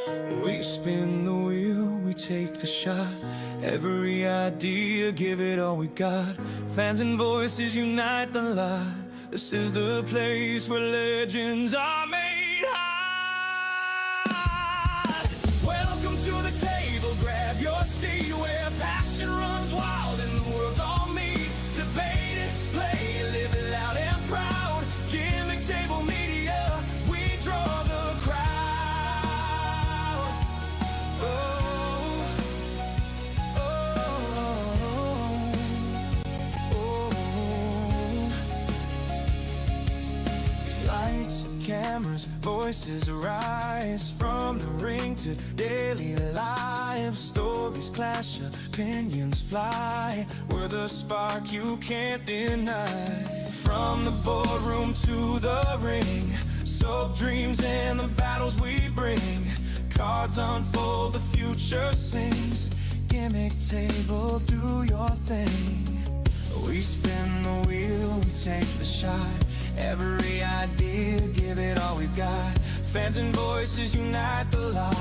We spin the wheel, we take the shot. Every idea, give it all we got. Fans and voices unite the lot. This is the place where legends are made hot. Welcome to the table, grab your seat, where passion runs wild and the world's all meet. Debate it, play it, live it loud and proud. Gimmick Table Media, we draw the crowd. Lights, cameras, voices rise from the ring to daily life. Stories clash, opinions fly. We're the spark you can't deny. From the boardroom to the ring, soap dreams and the battles we bring. Cards unfold, the future sings. Gimmick table, do your thing. We spin the wheel, we take the shot. Every idea, give it all we've got. Fans and voices unite the lot.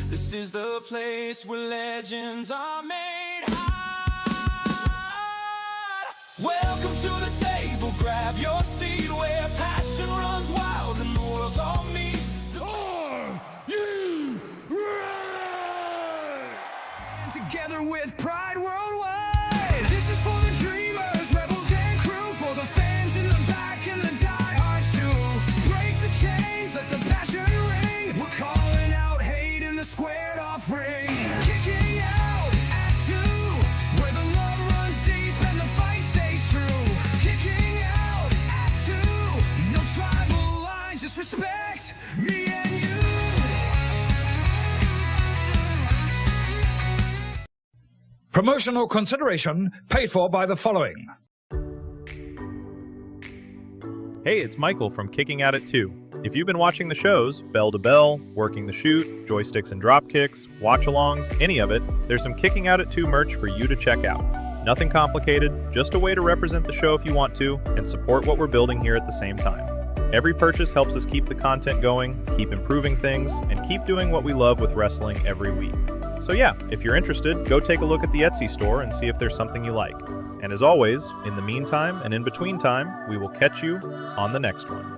This is the place where legends are made hot. Welcome to the table, grab your seat, where passion runs wild and the world's all meet. Are you ready? Together with pride worldwide. This is for the dreamers, rebels and crew, for the fans in the back and the diehards too. Break the chains, let the passion ring. We're calling out hate in the squared off ring. Kicking out at 2, where the love runs deep and the fight stays true. Kicking out at 2, no tribal lines, just respect me and you. Promotional consideration paid for by the following. Hey, it's Michael from Kicking Out at 2. If you've been watching the shows, Bell to Bell, Working the Shoot, Joysticks and Dropkicks, Watch-alongs, any of it, there's some Kicking Out at 2 merch for you to check out. Nothing complicated, just a way to represent the show if you want to, and support what we're building here at the same time. Every purchase helps us keep the content going, keep improving things, and keep doing what we love with wrestling every week. So yeah, if you're interested, go take a look at the Etsy store and see if there's something you like. And as always, in the meantime and in between time, we will catch you on the next one.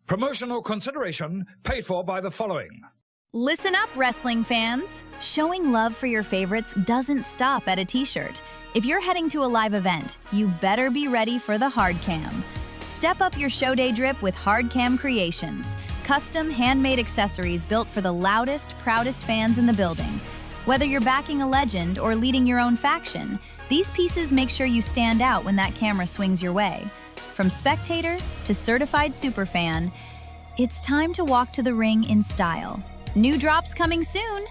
Promotional consideration paid for by the following. Listen up, wrestling fans! Showing love for your favorites doesn't stop at a t-shirt. If you're heading to a live event, you better be ready for the hard cam. Step up your show day drip with Hard Cam Creations. Custom handmade accessories built for the loudest, proudest fans in the building. Whether you're backing a legend or leading your own faction, these pieces make sure you stand out when that camera swings your way. From spectator to certified superfan, it's time to walk to the ring in style. New drops coming soon!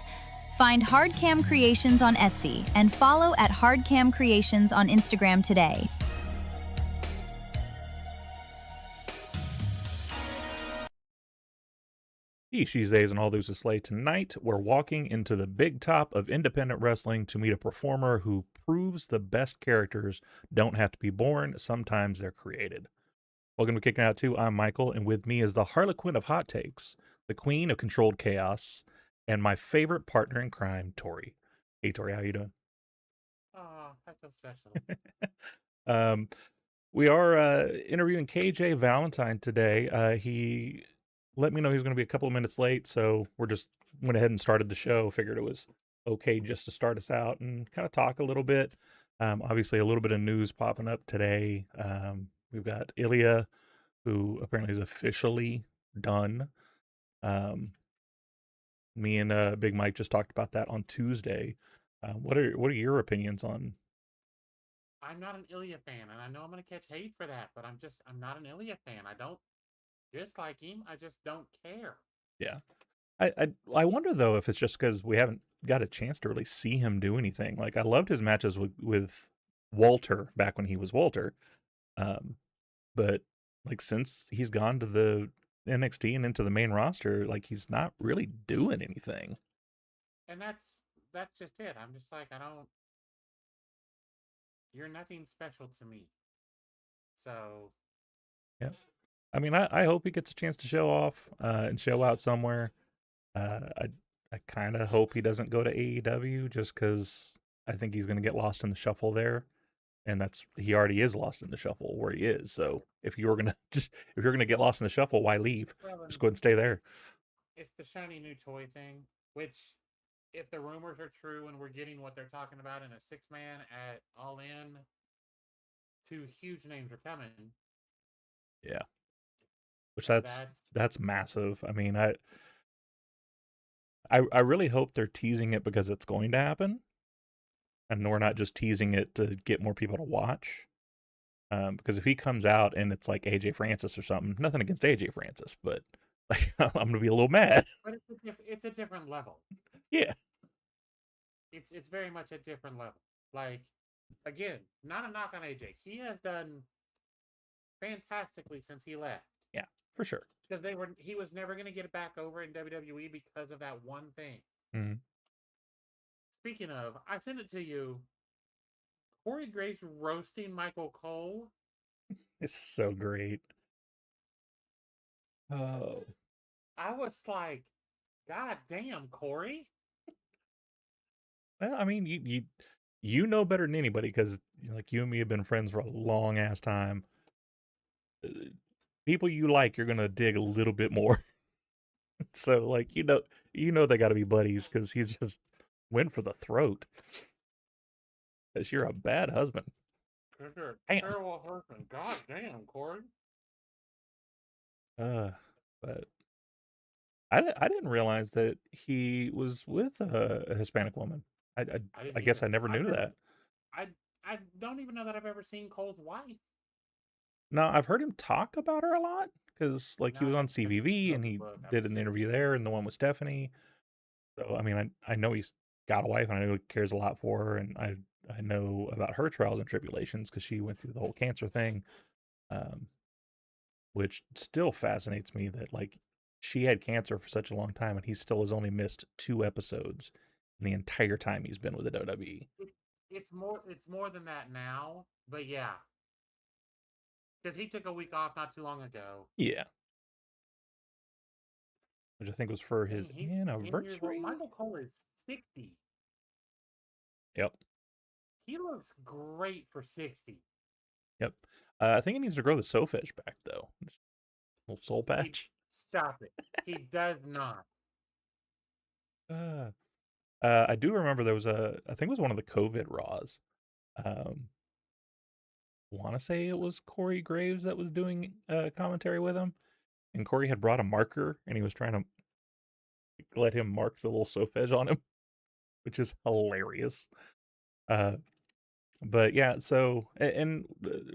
Find Hard Cam Creations on Etsy and follow at Hard Cam Creations on Instagram today. She's Days and All Those Who Slay. Tonight, we're walking into the big top of independent wrestling to meet a performer who proves the best characters don't have to be born, sometimes they're created. Welcome to Kicking Out 2. I'm Michael, and with me is the Harlequin of Hot Takes, the Queen of Controlled Chaos, and my favorite partner in crime, Tori. Hey, Tori, how you doing? Oh, I feel special. We are interviewing KJ Valentine today. He let me know he was going to be a couple of minutes late, so we're just went ahead and started the show. Figured it was okay just to start us out and kind of talk a little bit. Obviously, a little bit of news popping up today. We've got Ilya, who apparently is officially done. Me and Big Mike just talked about that on Tuesday. What are your opinions on? I'm not an Ilya fan, and I know I'm going to catch hate for that, but I'm not an Ilya fan. I don't dislike him. I just don't care. Yeah. I wonder, though, if it's just because we haven't got a chance to really see him do anything. Like, I loved his matches with Walter back when he was Walter. But, like, since he's gone to the NXT and into the main roster, like, he's not really doing anything. And that's just it. I'm just like, you're nothing special to me. So, Yeah. I mean, I hope he gets a chance to show off and show out somewhere. I kind of hope he doesn't go to AEW just because I think he's going to get lost in the shuffle there, and he already is lost in the shuffle where he is. So if you're gonna get lost in the shuffle, why leave? Well, Just go ahead and stay there. it's the shiny new toy thing, which, if the rumors are true and we're getting what they're talking about in a 6-man at All In, 2 huge names are coming. Yeah, which That's that's massive. I mean, I really hope they're teasing it because it's going to happen, and we're not just teasing it to get more people to watch. Because if he comes out and it's like AJ Francis or something, nothing against AJ Francis, but like I'm gonna be a little mad. but it's a different level. Yeah, It's very much a different level. Like, again, not a knock on AJ. He has done fantastically since he left. yeah, for sure. Because he was never going to get it back over in WWE because of that one thing. Hmm. Speaking of, I sent it to you. Corey Graves roasting Michael Cole. It's so great. Oh, I was like, God damn, Corey. well, I mean, you know better than anybody because like you and me have been friends for a long ass time. People you like, you're gonna dig a little bit more. So like you know they got to be buddies because he's just went for the throat. Because you're a bad husband. You're a Damn. terrible husband. God damn, Corey. But I didn't realize that he was with a Hispanic woman. I didn't guess either. I never knew that. I don't even know that I've ever seen Cole's wife. No, I've heard him talk about her a lot because like he was No, on because he CVV wrote and the he book. did an interview there and the one with Stephanie. So I mean, I know he's got a wife and I know he cares a lot for her, and I know about her trials and tribulations because she went through the whole cancer thing, um, which still fascinates me that like she had cancer for such a long time and he still has only missed 2 episodes in the entire time he's been with the WWE. It's more than that now, but yeah. Because he took a week off not too long ago. Yeah, which I think was for Dang, his he's 10 years old. anniversary. Michael Cole is 60. Yep, He looks great for 60. yep. I think he needs to grow the soul-fetch back though. Just a little soul patch. Stop it. He does not. I do remember there was I think it was one of the COVID Raws. Want to say it was Corey Graves that was doing commentary with him, and Corey had brought a marker and he was trying to let him mark the little sophedge on him, which is hilarious. But yeah, so and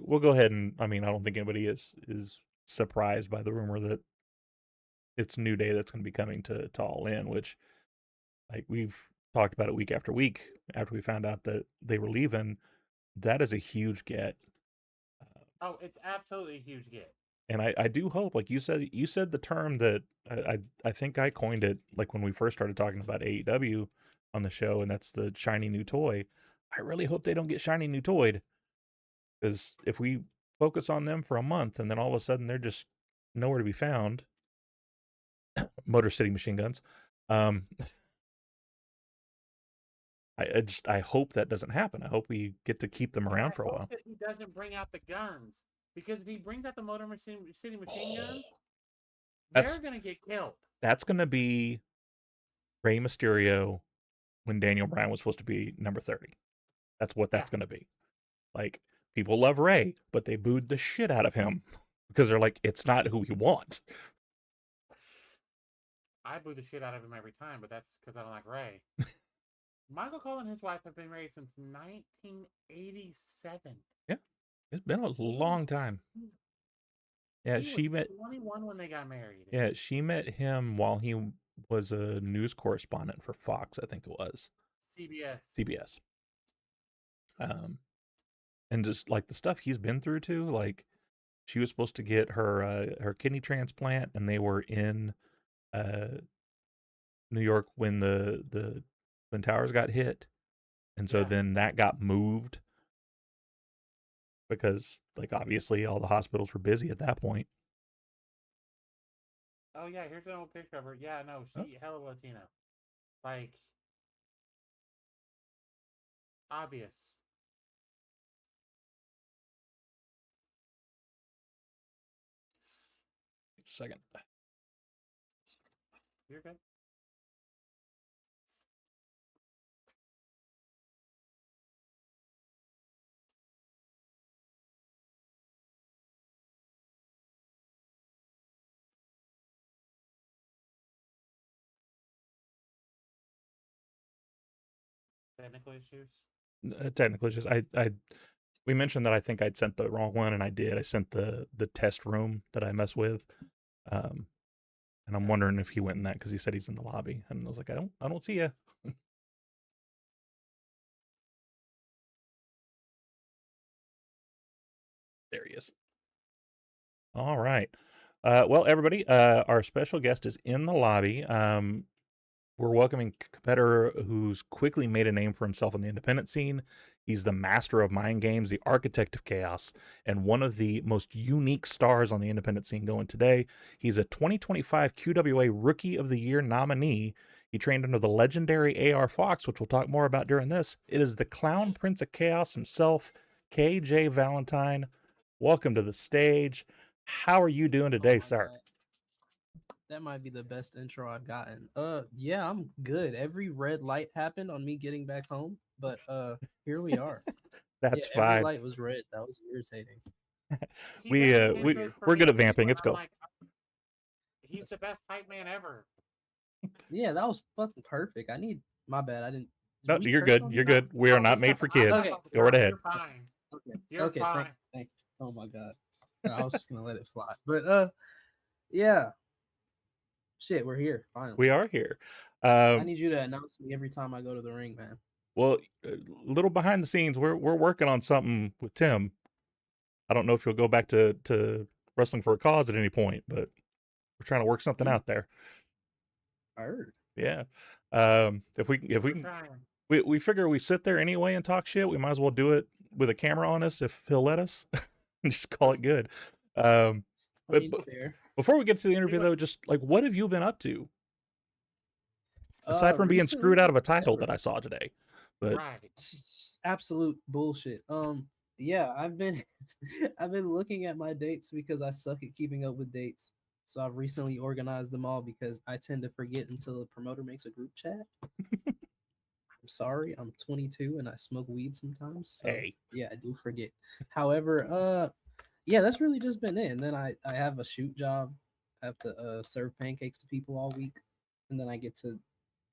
we'll go ahead and I mean I don't think anybody is surprised by the rumor that it's New Day that's going to be coming to All In, which like we've talked about it week after week after we found out that they were leaving. That is a huge get. Oh, it's absolutely a huge get. And I do hope, like you said the term that I think I coined it like when we first started talking about AEW on the show, and that's the shiny new toy. I really hope they don't get shiny new toyed, because if we focus on them for a month and then all of a sudden they're just nowhere to be found, Motor City Machine Guns. I hope that doesn't happen. I hope we get to keep them around for a while. That he doesn't bring out the guns, because if he brings out the City Machine Guns, they're gonna get killed. That's gonna be Rey Mysterio when Daniel Bryan was supposed to be number 30. That's what that's gonna be. Like, people love Rey, but they booed the shit out of him because they're like, it's not who we want. I boo the shit out of him every time, but that's because I don't like Ray. Michael Cole and his wife have been married since 1987. Yeah, it's been a long time. Yeah, she met 21 when they got married. Yeah, she met him while he was a news correspondent for Fox, I think it was. CBS. And just like the stuff he's been through too, like she was supposed to get her kidney transplant, and they were in New York when the Twin Towers got hit, and so then that got moved because like obviously all the hospitals were busy at that point. Oh yeah, here's an old picture of her. Yeah, no, she hella Latino. Like obvious. Second. You're good. Technical issues. Technically, it's just we mentioned that I think I'd sent the wrong one, and I did. I sent the test room that I mess with, and I'm wondering if he went in that because he said he's in the lobby, and I was like, I don't see you. There he is. All right. Well, everybody, our special guest is in the lobby. We're welcoming a competitor who's quickly made a name for himself on the independent scene. He's the master of mind games, the architect of chaos, and one of the most unique stars on the independent scene going today. He's a 2025 QWA Rookie of the Year nominee. He trained under the legendary AR Fox, which we'll talk more about during this. It is the Clown Prince of Chaos himself, KJ Valentine. Welcome to the stage. How are you doing today, sir? God. That might be the best intro I've gotten. Yeah, I'm good. Every red light happened on me getting back home, but here we are. That's Every fine. light was red. That was irritating. We're good at vamping. It's go. He's the best hype man ever. Yeah, that was fucking perfect. My bad. I didn't. No, did we you're curse good. on You're this? good. We are not made for kids. Okay. Go right ahead. You're fine. Okay. You're okay. fine. Thank. Oh my god. I was just gonna let it fly. But yeah. Shit, we're here finally. We are here. I need you to announce me every time I go to the ring, man. Well, a little behind the scenes, we're working on something with Tim. I don't know if he'll go back to wrestling for a cause at any point, but we're trying to work something out there. I heard. Yeah. If we We're can, trying. we figure we sit there anyway and talk shit. We might as well do it with a camera on us if he'll let us. And just call it good. I But mean, fair. before we get to the interview, though, just like what have you been up to aside from being Recently, screwed out of a title never. that I saw today? But Right. It's absolute bullshit. Yeah, I've been I've been looking at my dates because I suck at keeping up with dates. So I've recently organized them all because I tend to forget until the promoter makes a group chat. I'm sorry, I'm 22 and I smoke weed sometimes. So hey, yeah, I do forget. However, yeah, that's really just been it. And then I have a shoot job. I have to serve pancakes to people all week, and then I get to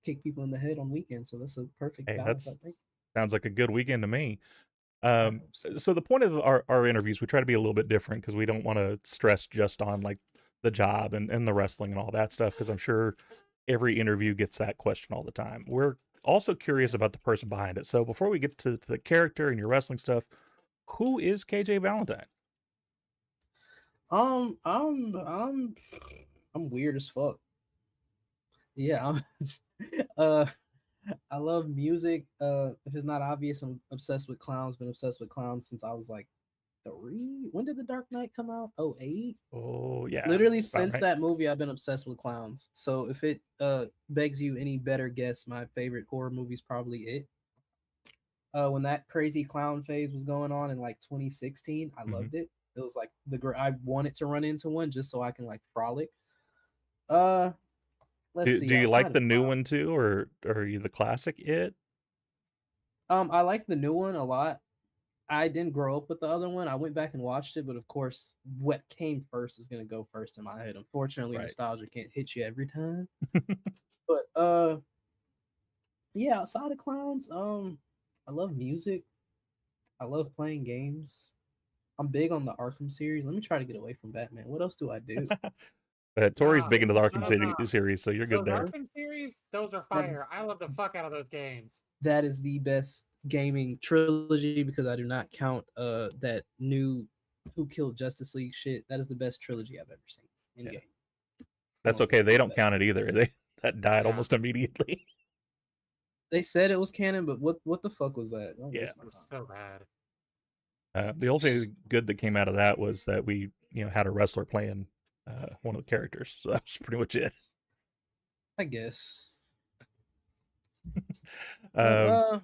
kick people in the head on weekends. So that's a perfect hey, balance, I that's think. sounds like a good weekend to me. hope so. So the point of our interviews, we try to be a little bit different because we don't want to stress just on like the job and the wrestling and all that stuff. Because I'm sure every interview gets that question all the time. We're also curious about the person behind it. So before we get to the character and your wrestling stuff, who is KJ Valentine? I'm weird as fuck. Yeah, I love music. If it's not obvious, I'm obsessed with clowns. Been obsessed with clowns since I was like 3. When did The Dark Knight come out? 08? Oh yeah, Literally about since right. that movie, I've been obsessed with clowns. So if it begs you any better guess, my favorite horror movie is probably it. When that crazy clown phase was going on in like 2016, I loved it. It was like I wanted to run into one just so I can like frolic. Let's see. Do you like outside the of new clown- one too, or are you the classic It? I like the new one a lot. I didn't grow up with the other one. I went back and watched it, but of course, what came first is gonna go first in my head. Unfortunately, Right. nostalgia can't hit you every time. But yeah, outside of clowns, I love music. I love playing games. I'm big on the Arkham series. Let me try to get away from Batman. What else do I do? Tori's Nah, big into the no, Arkham no, no. series, so you're good Those there. Arkham series, those are That is- fire. I love the fuck out of those games. That is the best gaming trilogy because I do not count that new Who Killed Justice League shit. That is the best trilogy I've ever seen in Yeah. game. That's Come on, okay. They don't that- count it either. That died Yeah. almost immediately. They said it was canon, but what the fuck was that? Don't Yeah. waste It my was time. so bad. The only thing good that came out of that was that we had a wrestler playing one of the characters. So that's pretty much it. I guess. Um, Uh,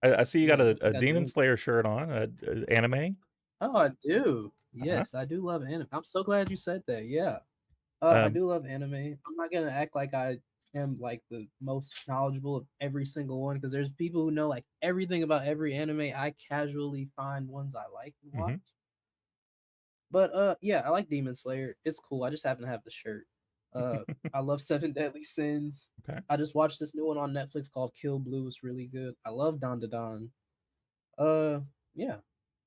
I see you got yeah, I a think I Demon do. Slayer shirt on, a anime. Oh, I do. Uh-huh. Yes, I do love anime. I'm so glad you said that. Yeah. I Um, do love anime. I'm not gonna act like I am like the most knowledgeable of every single one because there's people who know like everything about every anime. I casually find ones I like and watch. mhm. But yeah, I like Demon Slayer. It's cool. I just happen to have the shirt. Uh I love Seven Deadly Sins. Okay. I just watched this new one on Netflix called Kill Blue. It's really good. I love Don Da Don. Yeah.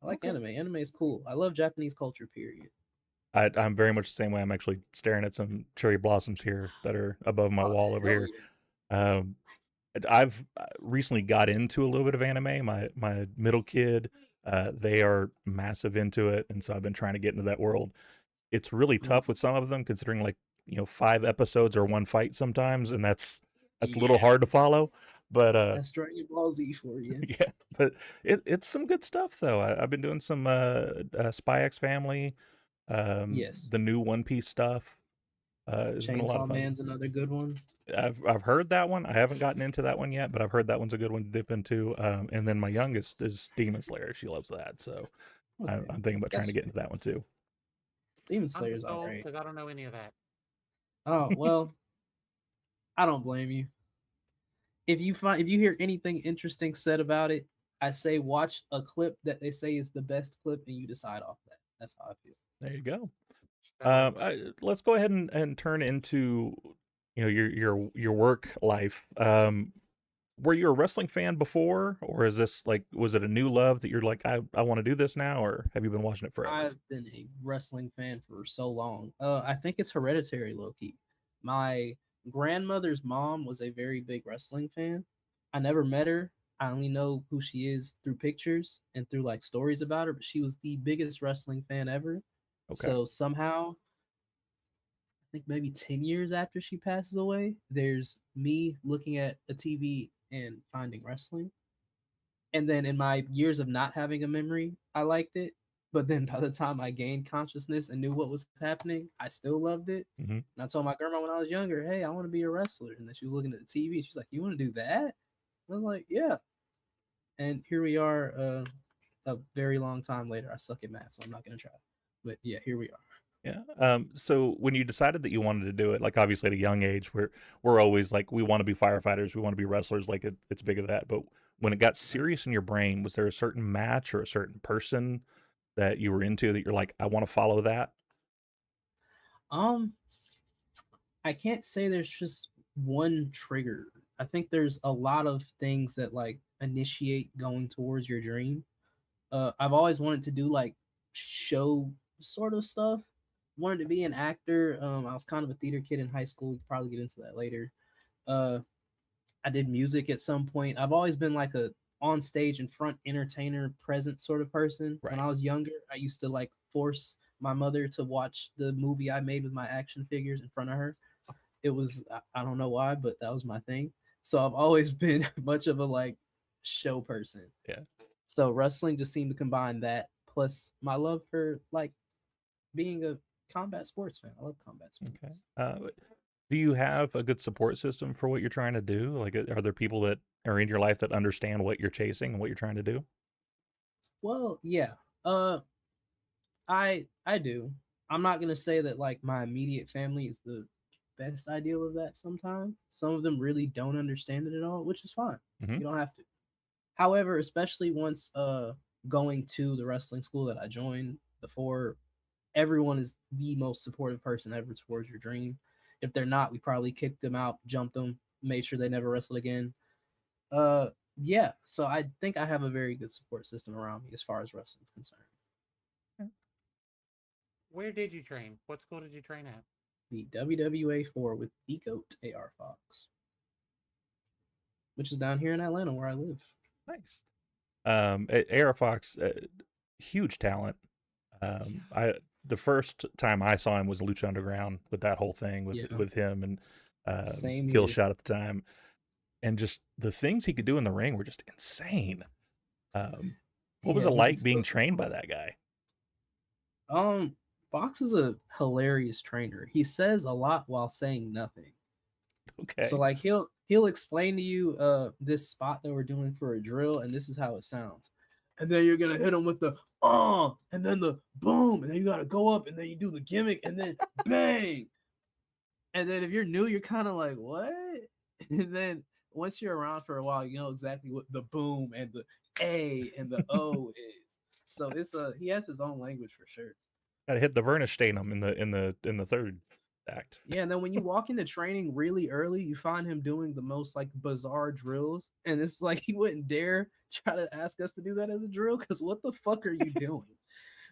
I like Okay. anime. Anime is cool. I love Japanese culture, period. I'm very much the same way. I'm actually staring at some cherry blossoms here that are above my Oh, wall over hell here. Um, I've recently got into a little bit of anime. My middle kid, they are massive into it, and so I've been trying to get into that world. It's really yeah. tough with some of them, considering like 5 episodes or one fight sometimes, and that's a little Yeah. hard to follow. But That's Dragon Ball Z for you. yeah, but it's some good stuff though. I've been doing some Spy X Family, Yes. the new One Piece stuff. It's been a lot of Chainsaw fun. Man's another good one. I've heard that one. I haven't gotten into that one yet, but I've heard that one's a good one to dip into. And then my youngest is Demon Slayer. She loves that, so Okay. I'm thinking about trying That's to get fair. into that one too. Demon I'm Slayer's sold alright. because I don't know any of that. Oh well, I don't blame you. If you hear anything interesting said about it, I say watch a clip that they say is the best clip, and you decide off that. That's how I feel. There you go. So, Let's go ahead and turn into your work life. Were you a wrestling fan before, or is this like, was it a new love that you're like, I want to do this now, or have you been watching it forever? I've been a wrestling fan for so long. I think it's hereditary, low key. My grandmother's mom was a very big wrestling fan. I never met her. I only know who she is through pictures and through like stories about her, but she was the biggest wrestling fan ever. Okay. So somehow, I think maybe 10 years after she passes away, there's me looking at a TV and finding wrestling. And then in my years of not having a memory, I liked it. But then by the time I gained consciousness and knew what was happening, I still loved it. hmm And I told my grandma when I was younger, hey, I want to be a wrestler. And then she was looking at the TV. She's like, you want to do that? I was like, yeah. And here we are a very long time later. I suck at math, so I'm not going to try. But yeah, here we are. Yeah. So when you decided that you wanted to do it, like obviously at a young age, we're always like, we want to be firefighters, we want to be wrestlers, like it's big of that. But when it got serious in your brain, was there a certain match or a certain person that you were into that you're like, I want to follow that? Um, I can't say there's just one trigger. I think there's a lot of things that like initiate going towards your dream. I've always wanted to do like show sort of stuff. Wanted to be an actor. I was kind of a theater kid in high school. We could probably get into that later. Uh, I did music at some point. I've always been like a on stage and front entertainer present sort of person. When Right. I was younger, I used to like force my mother to watch the movie I made with my action figures in front of her. It was I don't know why, but that was my thing. So I've always been much of a like show person. Yeah. So wrestling just seemed to combine that plus my love for like being a combat sports fan. I love combat Okay. sports. Do you have a good support system for what you're trying to do? Like, are there people that are in your life that understand what you're chasing and what you're trying to do? Well, yeah. Uh I do. I'm not gonna say that like my immediate family is the best ideal of that sometimes. Some of them really don't understand it at all, which is fine. hmm You don't have to. However, especially once going to the wrestling school that I joined before, everyone is the most supportive person ever towards your dream. If they're not, we probably kicked them out, jumped them, made sure they never wrestled again. Uh yeah, so I think I have a very good support system around me as far as wrestling is concerned. where did you train? What school did you train at? The WWA4 with the GOAT AR Fox, which is down here in Atlanta where I live. Nice. AR Fox, huge talent. I the first time I saw him was Lucha Underground with that whole thing with Yeah. with him and Same Kill here. Shot at the time, and just the things he could do in the ring were just insane. What was Yeah, it he like can being still trained by that guy? um Fox is a hilarious trainer. He says a lot while saying nothing. So Okay. like he'll explain to you this spot that we're doing for a drill, and this is how it sounds. And then you're gonna hit him with the and then the boom, and then you gotta go up, and then you do the gimmick, and then bang. And then if you're new, you're kind of like, what? And then once you're around for a while, you know exactly what the boom and the A and the O is. So it's he has his own language for sure. Got to hit the Vernish Stainum in the third act. Yeah, and then when you walk into training really early, you find him doing the most like bizarre drills, and it's like he wouldn't dare try to ask us to do that as a drill because what the fuck are you doing?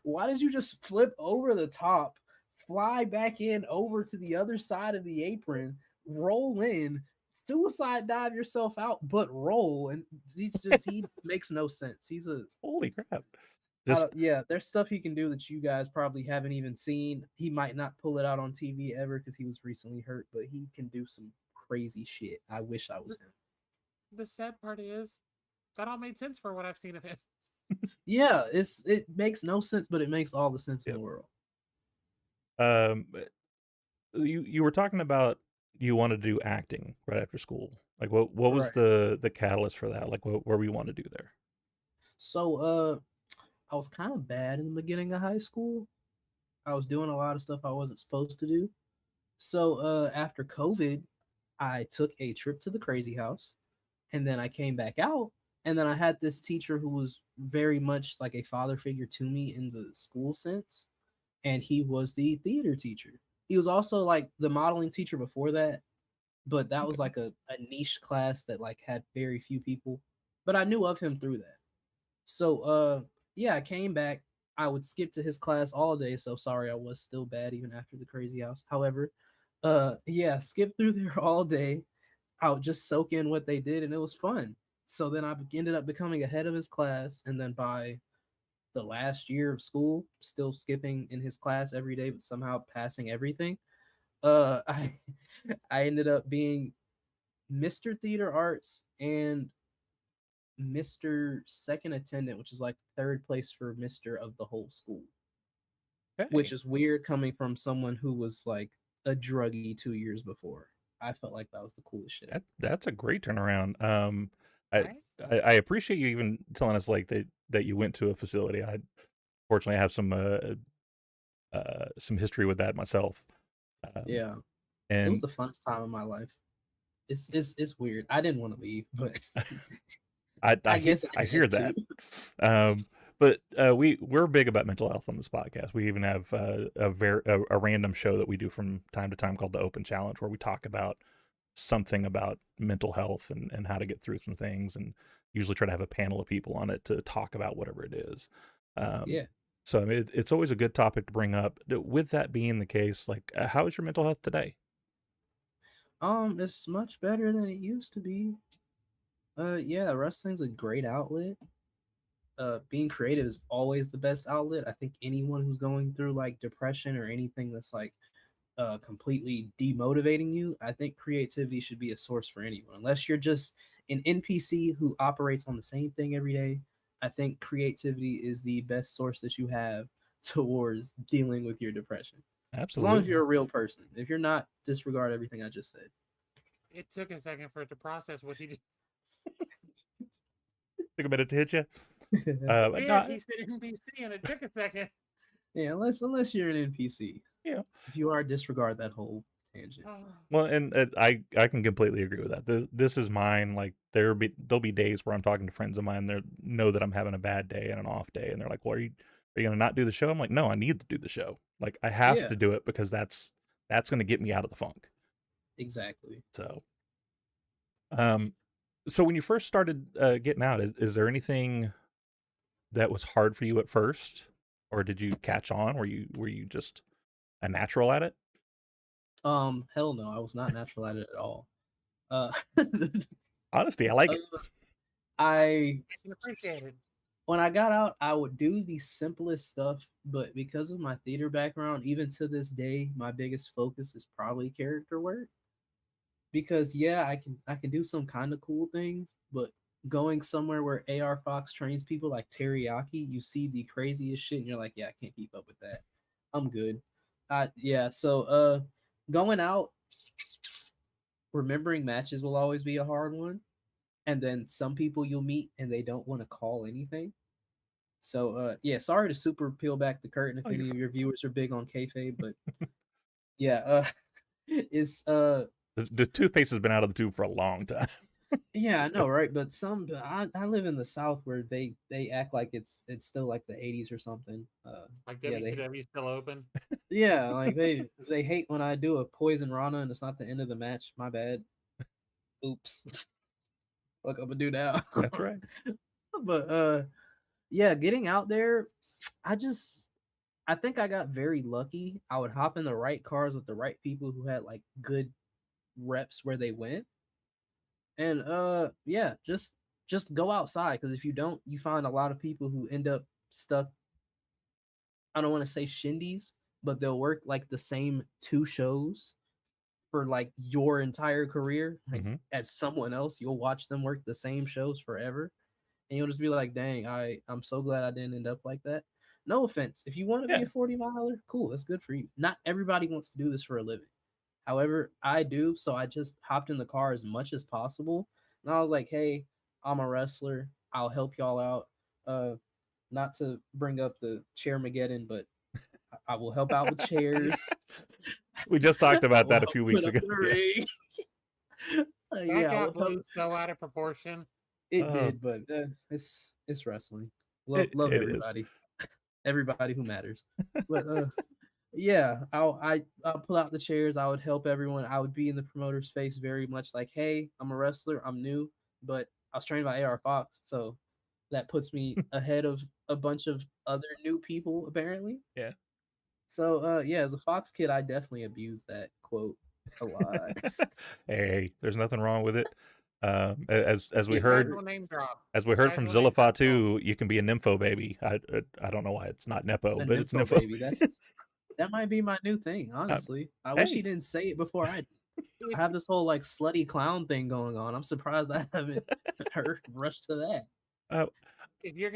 Why did you just flip over the top, fly back in over to the other side of the apron, roll in, suicide dive yourself out, but roll? And he makes no sense. He's a Holy crap! Just yeah, there's stuff he can do that you guys probably haven't even seen. He might not pull it out on TV ever because he was recently hurt, but he can do some crazy shit. I wish I was him. The sad part is that all made sense for what I've seen of him. Yeah, it makes no sense, but it makes all the sense in Yep. the world. You were talking about you wanted to do acting right after school. Like what was Right. the catalyst for that? Like what were you want to do there? So I was kind of bad in the beginning of high school. I was doing a lot of stuff I wasn't supposed to do. So after COVID, I took a trip to the crazy house, and then I came back out, and then I had this teacher who was very much like a father figure to me in the school sense, and he was the theater teacher. He was also like the modeling teacher before that, but that was Okay. like a niche class that like had very few people. But I knew of him through that. So yeah, I came back. I would skip to his class all day, so sorry I was still bad even after the crazy house. However, yeah, skip through there all day. I would just soak in what they did and it was fun. So then I ended up becoming ahead of his class, and then by the last year of school, still skipping in his class every day but somehow passing everything. I I ended up being Mr. Theater Arts and Mr. Second Attendant, which is like third place for Mr. of the whole school, which Okay. is weird coming from someone who was like a druggie 2 years before. I felt like that was the coolest shit ever. That's a great turnaround. I, Right? I appreciate you even telling us like that you went to a facility. I fortunately have some history with that myself. Um, Yeah, it was and the funnest time of my life. It's weird. I didn't want to leave, but I guess I I had hear to. that. Um, but we're big about mental health on this podcast. We even have a random show that we do from time to time called the Open Challenge, where we talk about something about mental health and how to get through some things, and usually try to have a panel of people on it to talk about whatever it is. Um, Yeah. so I mean, it's always a good topic to bring up. With that being the case, like, how is your mental health today? It's much better than it used to be. Yeah, wrestling's a great outlet. Being creative is always the best outlet. I think anyone who's going through like depression or anything that's like completely demotivating you, I think creativity should be a source for anyone. Unless you're just an NPC who operates on the same thing every day, I think creativity is the best source that you have towards dealing with your depression. As long as Absolutely. you're a real person. If you're not, disregard everything I just said. It took a second for it to process what he just Took a minute to hit you. But did. not, He said NBC and it took a second. Yeah, unless you're an NPC. yeah. If you are, disregard that whole tangent. Well, and I can completely agree with that. This is mine. Like there'll be days where I'm talking to friends of mine. They know that I'm having a bad day and an off day, and they're like, "Well, are you gonna not do the show?" I'm like, "No, I need to do the show. Like I have Yeah, to do it because that's gonna get me out of the funk." exactly. So, um, so when you first started getting out, is there anything that was hard for you at first, or did you catch on? Were you just a natural at it? Hell no, I was not natural at it at all. Uh, Honesty, I like uh, it. I I can appreciate it. when I got out, I would do the simplest stuff, but because of my theater background, even to this day, my biggest focus is probably character work. Because yeah, I can do some kind of cool things, but going somewhere where AR Fox trains people like teriyaki, you see the craziest shit, and you're like, yeah, I can't keep up with that. I'm good. Yeah, so going out, remembering matches will always be a hard one. And then some people you'll meet and they don't want to call anything. So yeah, sorry to super peel back the curtain if Oh, you're any of fine. your viewers are big on kayfabe, but yeah, it's The toothpaste has been out of the tube for a long time. yeah, I know, right? But I live in the South where they act like it's still like the 80s or something. Like Yeah, they WCW still open. yeah, like they hate when I do a poison Rana and it's not the end of the match. My bad. Oops. What I'm gonna do now? That's right. But yeah, getting out there, I think I got very lucky. I would hop in the right cars with the right people who had like good reps where they went. And yeah, just go outside because if you don't, you find a lot of people who end up stuck. I don't want to say shindies, but they'll work like the same two shows for like your entire career. Like Mhm. as someone else, you'll watch them work the same shows forever. And you'll just be like, dang, I'm so glad I didn't end up like that. No offense. If you want to be Yeah. a 40 miler, cool, that's good for you. Not everybody wants to do this for a living. However, I do, so I just hopped in the car as much as possible. And I was like, hey, I'm a wrestler. I'll help y'all out. Uh not to bring up the chair Mageddon, but I will help out with chairs. We just talked about I will that a help few put weeks up ago. the Yeah. ring. That Yeah, I got will help. blew so out of proportion. It Uh, did, but it's wrestling. Love it is. everybody. Everybody who matters. But yeah, I'll pull out the chairs. I would help everyone. I would be in the promoter's face very much like, hey, I'm a wrestler. I'm new, but I was trained by AR Fox, so that puts me ahead of a bunch of other new people apparently. Yeah. So yeah, as a Fox kid, I definitely abused that quote a lot. Hey, there's nothing wrong with it. As we It heard, Casual name drop. as we heard from Casual name drop. Zillifa too, you can be a nympho baby. I don't know why it's not nepo, A but it's nympho nympho. baby. That might be my new thing, honestly. I wish he Hey, didn't say it before I If, have this whole like slutty clown thing going on. I'm surprised I haven't heard rushed to that. uh, if you're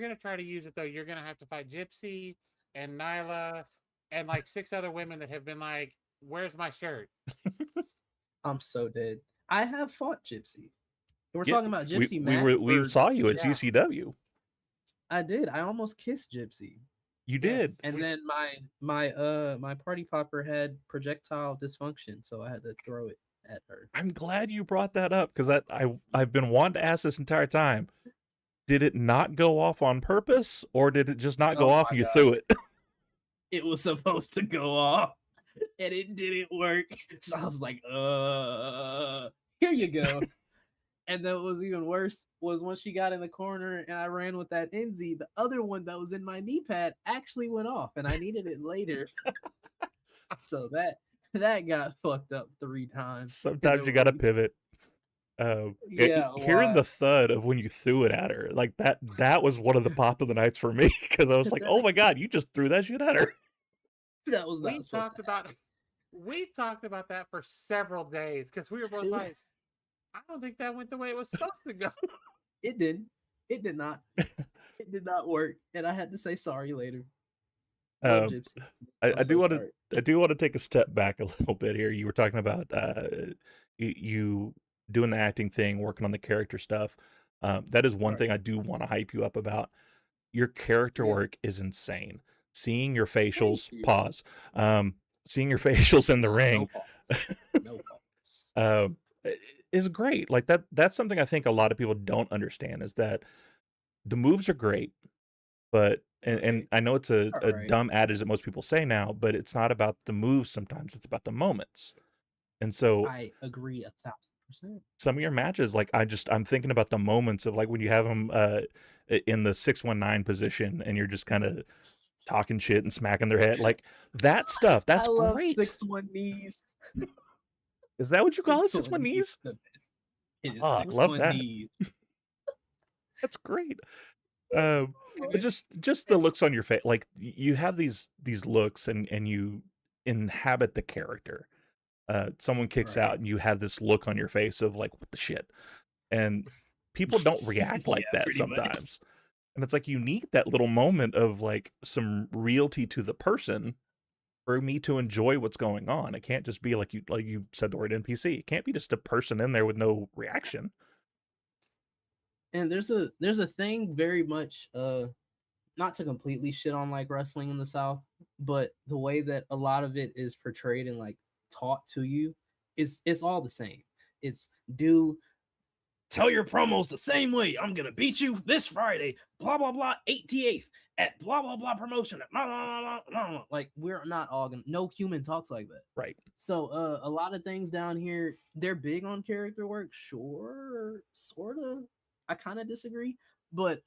gonna try to use it though, you're gonna have to fight Gypsy and Nyla and like 6 other women that have been like, "Where's my shirt?" I'm so dead. I have fought Gypsy. We're yeah, talking about Gypsy Mac. we or- saw you at yeah, GCW. I did. I almost kissed Gypsy. You Yes, did. And we- then my party popper had projectile dysfunction, so I had to throw it at her. I'm glad you brought that up because I've been wanting to ask this entire time. Did it not go off on purpose, or did it just not go Oh off my and you God. threw it? It was supposed to go off, and it didn't work. So I was like, here you go. And then what was even worse was when she got in the corner and I ran with that NZ, the other one that was in my knee pad actually went off and I needed it later. So that got fucked up 3 times. Sometimes you got to pivot. Yeah, Hearing why? the thud of when you threw it at her, like that was one of the pop of the nights for me because I was like, oh my God, you just threw that shit at her. That was we not supposed talked to about we talked about that for several days because we were both like, I don't think that went the way it was supposed to go. It didn't. It did not. It did not work. And I had to say sorry later. Love Gypsy. I I'm do so want to sorry. I do want to take a step back a little bit here. You were talking about you doing the acting thing, working on the character stuff. That is one Right. thing I do want to hype you up about. Your character Yeah. work is insane. Seeing your facials, you. pause. Seeing your facials in the No ring pause. No pause. is great. Like that's something I think a lot of people don't understand is that the moves are great, but and Right. I know it's a Alright. dumb adage that most people say now, but it's not about the moves sometimes, it's about the moments. And so I agree 1,000%. some of your matches, like I'm thinking about the moments of like when you have them in the 619 position and you're just kind of talking shit and smacking their head, like that stuff. That's I love great. 6-1 knees. Is that what you call it? 6-1 6-1 knees? the best. It is Oh, I love 6-1 that. knees. That's great. But just the looks on your face, like you have these looks and you inhabit the character. Someone kicks Right. out and you have this look on your face of like, what the shit? And people don't react like Yeah, that pretty much. sometimes. And it's like you need that little moment of like some realty to the person for me to enjoy what's going on. It can't just be like you said the word NPC. It can't be just a person in there with no reaction. And there's a thing very much not to completely shit on like wrestling in the South, but the way that a lot of it is portrayed and like taught to you is it's all the same. It's do tell your promos the same way. I'm gonna beat you this Friday, blah blah blah, 88th at blah blah blah promotion. Blah, blah, blah, blah, blah. Like we're not all gonna. No human talks like that. Right. So a lot of things down here, they're big on character work, sure, sort of. I kind of disagree, but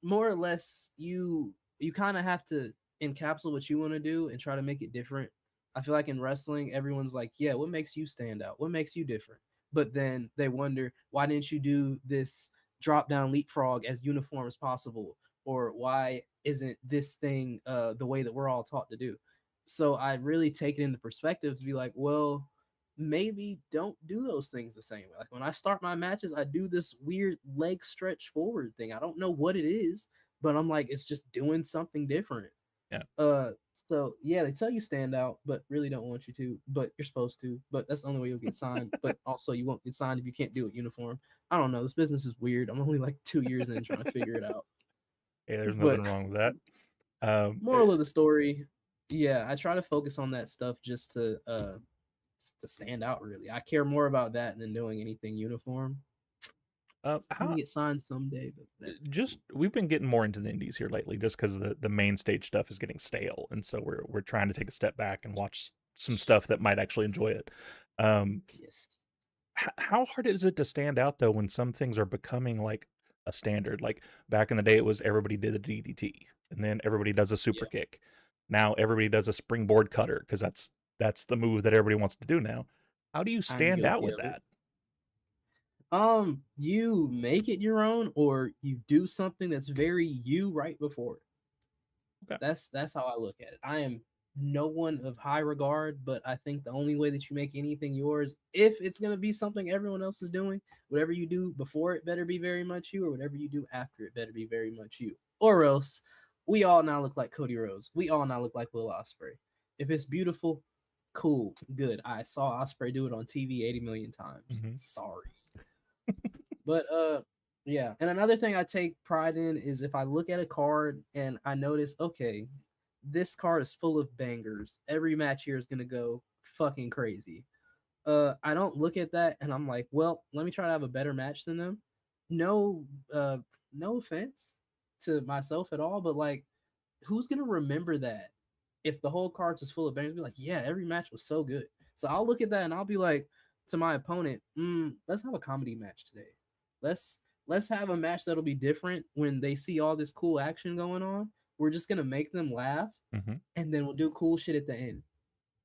more or less, you kind of have to encapsulate what you want to do and try to make it different. I feel like in wrestling, everyone's like, yeah, what makes you stand out? What makes you different? But then they wonder, why didn't you do this drop down leapfrog as uniform as possible? Or why isn't this thing the way that we're all taught to do? So I really take it into perspective to be like, well, maybe don't do those things the same way. Like when I start my matches, I do this weird leg stretch forward thing. I don't know what it is, but I'm like, it's just doing something different. Yeah. So yeah, they tell you stand out, but really don't want you to, but you're supposed to. But that's the only way you'll get signed. But also you won't get signed if you can't do it uniform. I don't know. This business is weird. I'm only like 2 years in trying to figure it out. Hey, there's But nothing wrong with that. moral of the story, yeah, I try to focus on that stuff just to stand out. Really, I care more about that than doing anything uniform. I How can get signed someday, but that, we've been getting more into the indies here lately, just because the main stage stuff is getting stale, and so we're trying to take a step back and watch some stuff that might actually enjoy it. yes. How hard is it to stand out though when some things are becoming like a standard? Like back in the day, it was everybody did a DDT, and then everybody does a super kick. Now everybody does a springboard cutter because that's the move that everybody wants to do now. How do you stand out guilty with of it. that? You make it your own, or you do something that's very you right before it. Okay. That's how I look at it. I am no one of high regard, but I think the only way that you make anything yours, if it's gonna be something everyone else is doing, whatever you do before it better be very much you, or whatever you do after it better be very much you. Or else we all now look like Cody Rhodes. We all now look like Will Ospreay. If it's beautiful, cool, good. I saw Ospreay do it on TV 80 million times. Mhm. Sorry. But yeah, and another thing I take pride in is if I look at a card and I notice, okay, this card is full of bangers. Every match here is gonna go fucking crazy. I don't look at that and I'm like, well, let me try to have a better match than them. No, no offense to myself at all, but like, who's gonna remember that if the whole card's just full of bangers? Be like, yeah, every match was so good. So I'll look at that and I'll be like to my opponent, let's have a comedy match today. Let's have a match that'll be different when they see all this cool action going on. We're just gonna make them laugh, Mhm. and then we'll do cool shit at the end,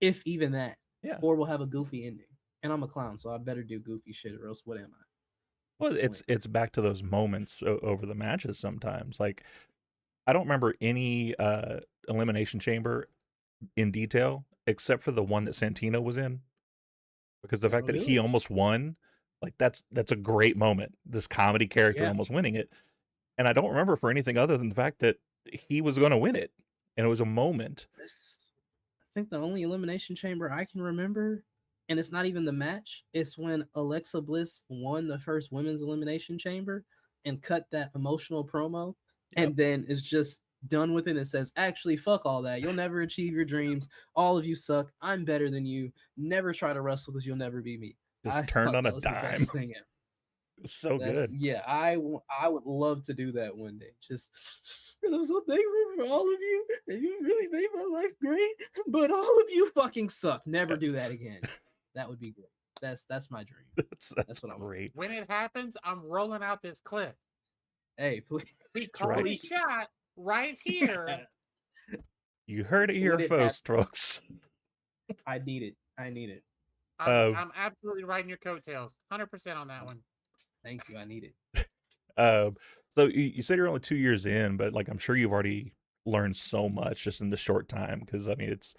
if even that. Yeah. Or we'll have a goofy ending. And I'm a clown, so I better do goofy shit, or else what am I? Well, What's the it's back to those moments over the matches sometimes. Like I don't remember any elimination chamber in detail except for the one that Santino was in, because the fact that That'll do he it. almost won, like that's a great moment. This comedy character Yeah. almost winning it, and I don't remember for anything other than the fact that he was going to win it, and it was a moment. I think the only elimination chamber I can remember, and it's not even the match, it's when Alexa Bliss won the first women's elimination chamber and cut that emotional promo, and then is just done with it and says, actually, fuck all that. You'll never achieve your dreams. All of you suck. I'm better than you. Never try to wrestle because you'll never be me. Just I turned thought on a that was the dime. best thing ever. It was so That's, good. yeah, I would love to do that one day. Just, and I'm so thankful for all of you, and you really made my life great. But all of you fucking suck. Never do that again. That would be good. That's my dream. That's what I want. great. When it happens, I'm rolling out this clip. Hey, please. We That's right. call the shot right here. You heard it here When it first, folks. I need it. I need it. I'm absolutely riding your coattails. 100% on that one. Thank you. I need it. So you said you're only 2 years in, but like I'm sure you've already learned so much just in the short time. Because I mean, it's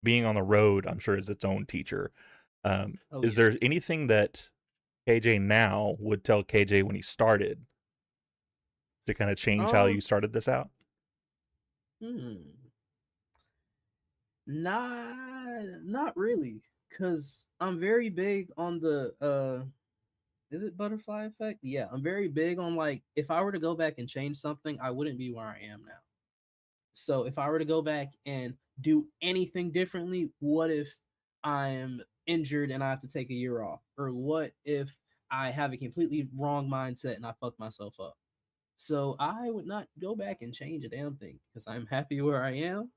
being on the road. I'm sure is its own teacher. Is there anything that KJ now would tell KJ when he started to kind of change how you Um, started this out? hmm, not really, cause I'm very big on the is it butterfly effect? Yeah, I'm very big on like if I were to go back and change something, I wouldn't be where I am now. So if I were to go back and do anything differently, what if I'm injured and I have to take a year off? Or what if I have a completely wrong mindset and I fuck myself up? So I would not go back and change a damn thing because I'm happy where I am.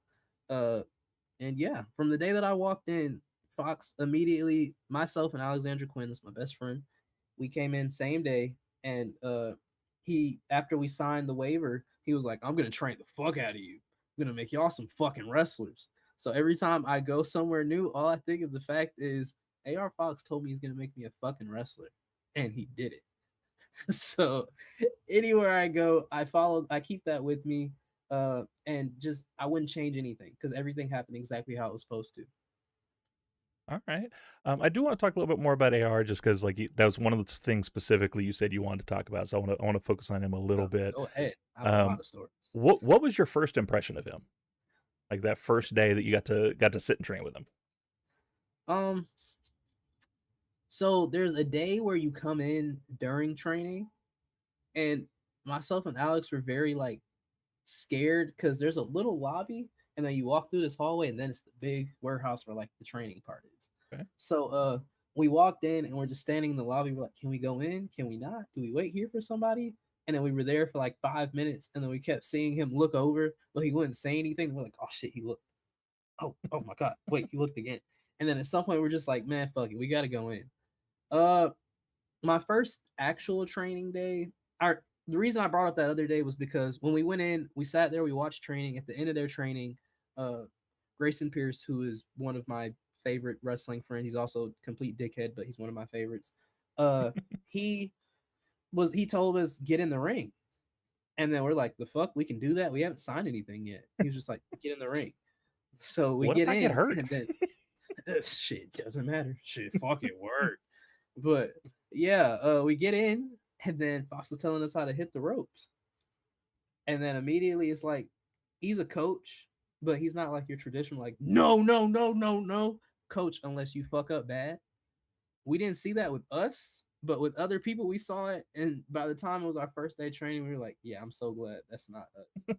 Uh, and yeah, from the day that I walked in, Fox immediately, myself and Alexandra Quinn, that's my best friend, we came in same day, and he after we signed the waiver, he was like, "I'm gonna train the fuck out of you. I'm gonna make y'all some fucking wrestlers." So every time I go somewhere new, all I think of the fact is AR Fox told me he's gonna make me a fucking wrestler, and he did it. So anywhere I go, I keep that with me. And just I wouldn't change anything because everything happened exactly how it was supposed to. All right. I do want to talk a little bit more about AR just because that was one of the things specifically you said you wanted to talk about. So I want to focus on him a little bit. Go ahead. I have a lot Um, of stories. what was your first impression of him? Like that first day that you got to sit and train with him? Um, so there's a day where you come in during training, and myself and Alex were very like scared because there's a little lobby, and then you walk through this hallway, and then it's the big warehouse where like the training part is. Okay. So we walked in and we're just standing in the lobby. We're like, can we go in? Can we not? Do we wait here for somebody? And then we were there for like 5 minutes, and then we kept seeing him look over, but he wouldn't say anything. We're like, oh shit, he looked. Oh my god, wait, he looked again. And then at some point we're just like, man, fuck it, we gotta go in. Uh, my first actual training day, the reason I brought up that other day was because when we went in, we sat there, we watched training. At the end of their training, uh, Grayson Pierce, who is one of my favorite wrestling friends, he's also a complete dickhead, but he's one of my favorites. Uh, he he told us get in the ring, and then we're like, the fuck, we can do that? We haven't signed anything yet. He was just like, get in the ring. So we What if get I get in, hurt? and then shit doesn't matter. Shit, fuck it, work. But yeah, we get in, and then Fox is telling us how to hit the ropes, and then immediately it's like he's a coach, but he's not like your traditional like no, no, no, no, no coach unless you fuck up bad. We didn't see that with us, but with other people we saw it, and by the time it was our first day training, we were like, yeah, I'm so glad that's not us.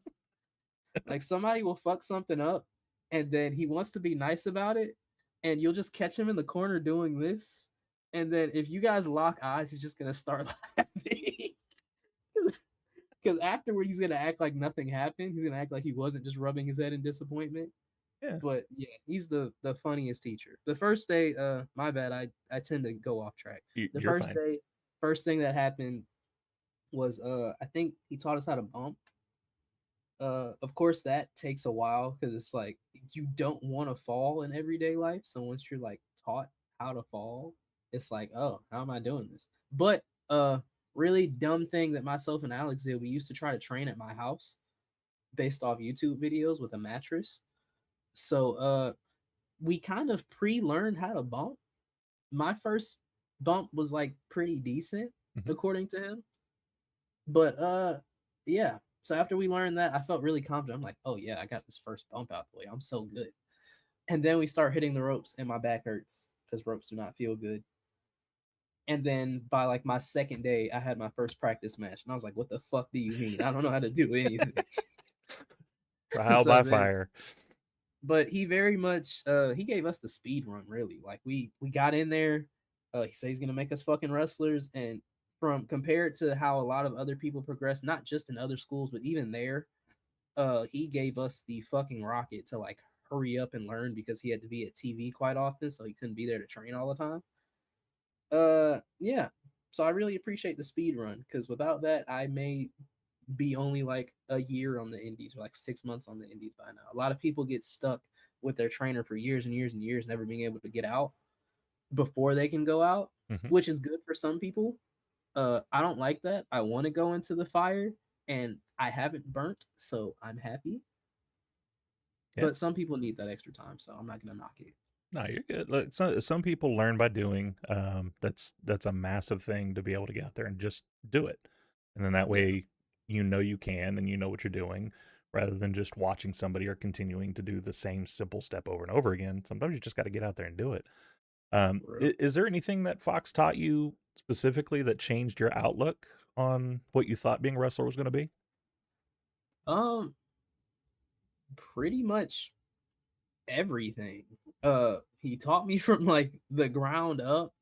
Like somebody will fuck something up, and then he wants to be nice about it, and you'll just catch him in the corner doing this. And then if you guys lock eyes, he's just gonna start laughing. Because afterward, he's gonna act like nothing happened. He's gonna act like he wasn't just rubbing his head in disappointment. Yeah. But yeah, he's the funniest teacher. The first day, my bad, I tend to go off track. The You're first fine. day, first thing that happened was I think he taught us how to bump. Of course that takes a while because it's like you don't want to fall in everyday life. So once you're like taught how to fall, it's like, oh, how am I doing this? But really dumb thing that myself and Alex did, we used to try to train at my house based off YouTube videos with a mattress. So we kind of pre-learned how to bump. My first bump was like pretty decent Mhm. according to him. But yeah. So after we learned that, I felt really confident. I'm like, oh yeah, I got this first bump out the way. I'm so good. And then we start hitting the ropes, and my back hurts because ropes do not feel good. And then by like my second day, I had my first practice match, and I was like, what the fuck do you mean? I don't know how to do anything. Trial So by then, fire. but he very much he gave us the speed run, really. Like we got in there. He said he's gonna make us fucking wrestlers, and from compared to how a lot of other people progress, not just in other schools, but even there, he gave us the fucking rocket to like hurry up and learn because he had to be at TV quite often, so he couldn't be there to train all the time. Yeah. So I really appreciate the speed run because without that, I may be only like a year on the indies or like 6 months on the indies by now. A lot of people get stuck with their trainer for years and years and years, never being able to get out before they can go out, Mhm. which is good for some people. I don't like that. I want to go into the fire, and I haven't burnt, so I'm happy. Yeah. But some people need that extra time, so I'm not gonna knock it. No, you're good. Look, some people learn by doing. That's a massive thing to be able to get out there and just do it, and then that Yeah. way you know you can and you know what you're doing, rather than just watching somebody or continuing to do the same simple step over and over again. Sometimes you just got to get out there and do it. Is there anything that Fox taught you specifically that changed your outlook on what you thought being a wrestler was going to be? Um, pretty much everything. He taught me from like the ground up.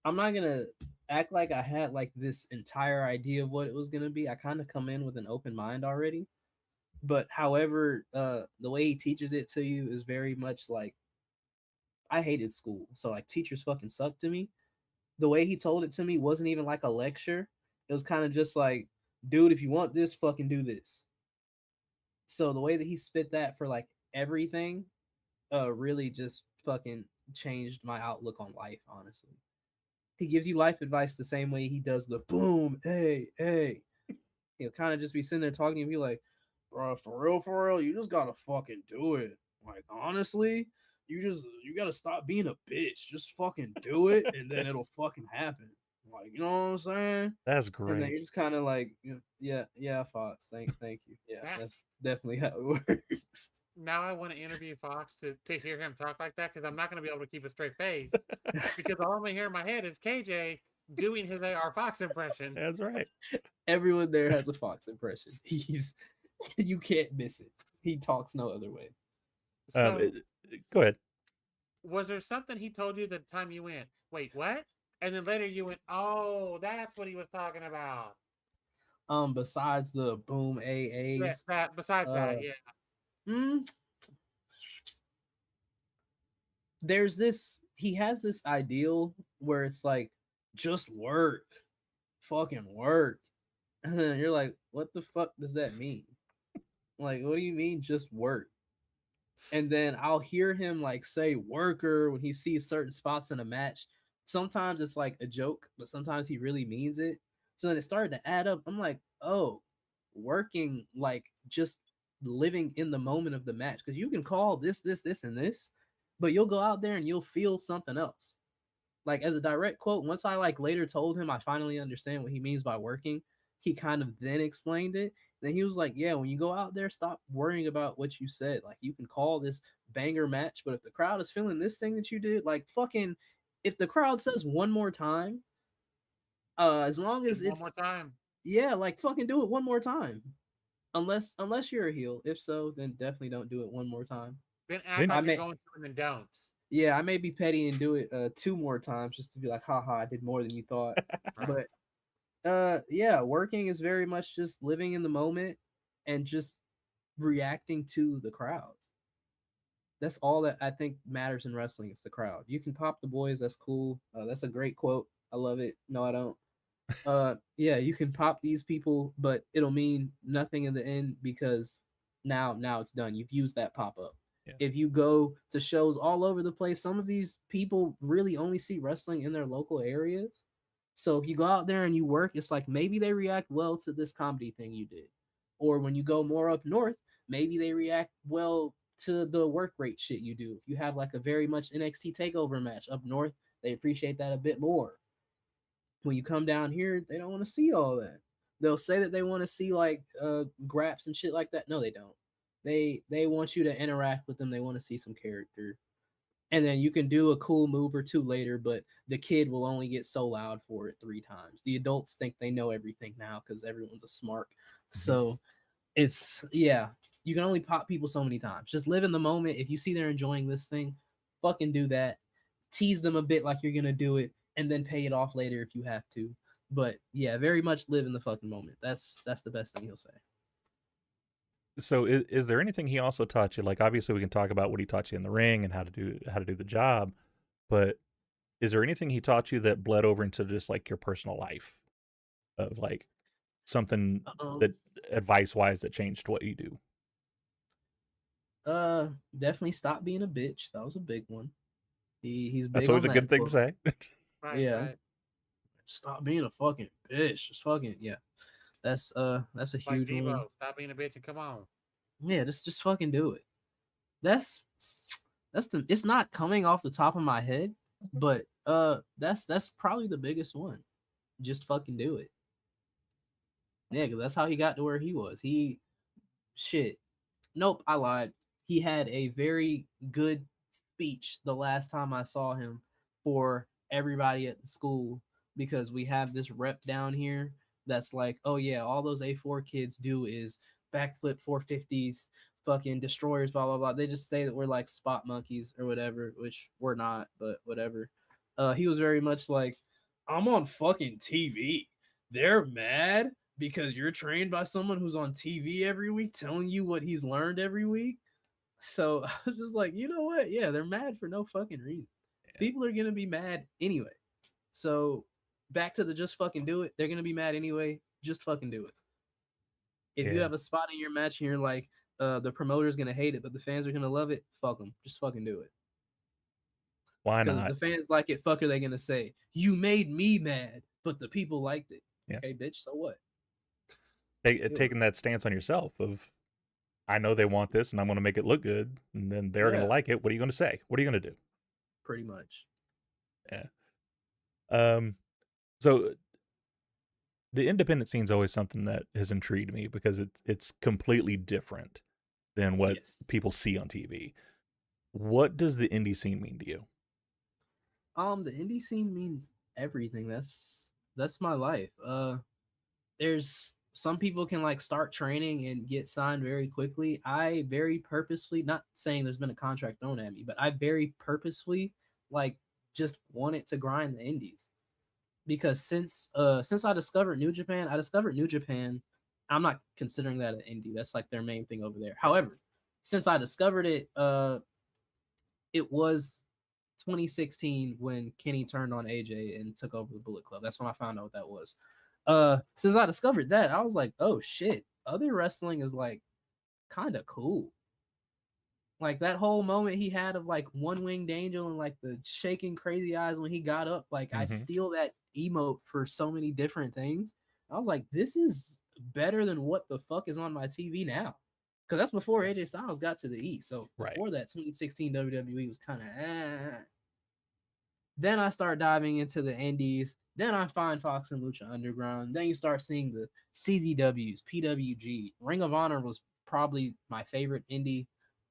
I'm not gonna act like I had like this entire idea of what it was gonna be. I kind of come in with an open mind already. But however, the way he teaches it to you is very much like I hated school. So like teachers fucking sucked to me. The way he told it to me wasn't even like a lecture. It was kind of just like, dude, if you want this, fucking do this. So the way that he spit that for like everything, really just fucking changed my outlook on life, honestly. He gives you life advice the same way he does the boom, hey, hey. He'll kind of just be sitting there talking to you and be like, bro, for real, you just gotta fucking do it. Like, honestly, you gotta stop being a bitch. Just fucking do it, and then it'll fucking happen. Like, you know what I'm saying? That's And then great. you're just kind of like, yeah, Fox, thank you. Yeah, That- that's definitely how it works. Now I want to interview Fox to hear him talk like that because I'm not going to be able to keep a straight face because all I'm going to hear in my head is KJ doing his AR Fox impression. That's right. Everyone there has a Fox impression. You can't miss it. He talks no other way. So, Go ahead. was there something he told you the time you went, wait, what? And then later you went, oh, that's what he was talking about. Besides the boom AAs, Besides that, yeah. There's this. He has this ideal where it's like, just work, fucking work, and then you're like, what the fuck does that mean? Like, what do you mean, just work? And then I'll hear him like say worker when he sees certain spots in a match. Sometimes it's like a joke, but sometimes he really means it. So then it started to add up. I'm like, oh, working, like just living in the moment of the match. Because you can call this, and this, but you'll go out there and you'll feel something else. Like as a direct quote, once I like later told him I finally understand what he means by working, he kind of then explained it. Then he was like, yeah, when you go out there, stop worrying about what you said. Like you can call this banger match, but if the crowd is feeling this thing that you did, like fucking if the crowd says one more time, as long as it's one more time. Yeah, like fucking do it one more time. Unless you're a heel. If so, then definitely don't do it one more time. Then act like you're going to and then don't. Yeah, I may be petty and do it 2 more times just to be like, haha, I did more than you thought. Right. But yeah, working is very much just living in the moment and just reacting to the crowd. That's all that I think matters in wrestling is the crowd. You can pop the boys, that's cool. That's a great quote. I love it. No, I don't. Yeah, you can pop these people, but it'll mean nothing in the end because now it's done. You've used that pop up. Yeah. If you go to shows all over the place, some of these people really only see wrestling in their local areas. So if you go out there and you work, it's like maybe they react well to this comedy thing you did. Or when you go more up north, maybe they react well to the work rate shit you do. If you have like a very much NXT takeover match up north, they appreciate that a bit more. When you come down here, they don't want to see all that. They'll say that they want to see like graps and shit like that. No, they don't. They want you to interact with them. They want to see some character. And then you can do a cool move or two later, but the kid will only get so loud for it 3 times. The adults think they know everything now because everyone's a smart. So it's, yeah, you can only pop people so many times. Just live in the moment. If you see they're enjoying this thing, fucking do that. Tease them a bit like you're going to do it, and then pay it off later if you have to. But yeah, very much live in the fucking moment. That's the best thing he'll say. So is there anything he also taught you? Like obviously we can talk about what he taught you in the ring and how to do the job, but is there anything he taught you that bled over into just like your personal life of like something that advice wise that changed what you do? Definitely stop being a bitch. That was a big one. He's big. That's always a good thing to say. Right, Yeah. right. Stop being a fucking bitch. Just fucking yeah. That's a Like huge one. Debo, stop being a bitch and come on. Yeah, just fucking do it. That's it's not coming off the top of my head, but that's probably the biggest one. Just fucking do it. Yeah, because that's how he got to where he was. He shit. Nope, I lied. He had a very good speech the last time I saw him for everybody at the school because we have this rep down here that's like, oh yeah, all those A4 kids do is backflip 450s, fucking destroyers, blah blah blah. They just say that we're like spot monkeys or whatever, which we're not, but whatever. He was very much like, I'm on fucking TV. They're mad because you're trained by someone who's on TV every week telling you what he's learned every week. So I was just like, you know what? Yeah, they're mad for no fucking reason. People are gonna be mad anyway. So back to the just fucking do it. They're gonna be mad anyway. Just fucking do it. If you Yeah. have a spot in your match and you're like, the promoter's gonna hate it, but the fans are gonna love it, fuck them. Just fucking do it. Why Because not? the fans like it, fuck are they gonna say? You made me mad, but the people liked it. Yeah. Okay, bitch, so what? Taking that stance on yourself of, I know they want this and I'm going to make it look good and then they're going Yeah. to like it. What are you going to say? What are you going to do? Pretty much. Yeah. So the independent scene is always something that has intrigued me because it's completely different than what Yes. people see on TV. What does the indie scene mean to you? The indie scene means everything. That's my life. There's some people can like start training and get signed very quickly. I very purposefully, not saying there's been a contract thrown at me, but I very purposefully like just wanted to grind the indies because since I discovered New Japan, I'm not considering that an indie. That's like their main thing over there. However, since I discovered it, it was 2016 when Kenny turned on AJ and took over the Bullet Club. That's when I found out what that was. Since I discovered that, I was like, oh shit, other wrestling is like kind of cool. Like that whole moment he had of like One Winged Angel and like the shaking crazy eyes when he got up, like I steal that emote for so many different things. I was like, this is better than what the fuck is on my TV now. Because that's before AJ Styles got to the E. So before that, 2016 WWE was kind of Then I start diving into the indies. Then I find Fox and Lucha Underground. Then you start seeing the CZWs, PWG. Ring of Honor was probably my favorite indie.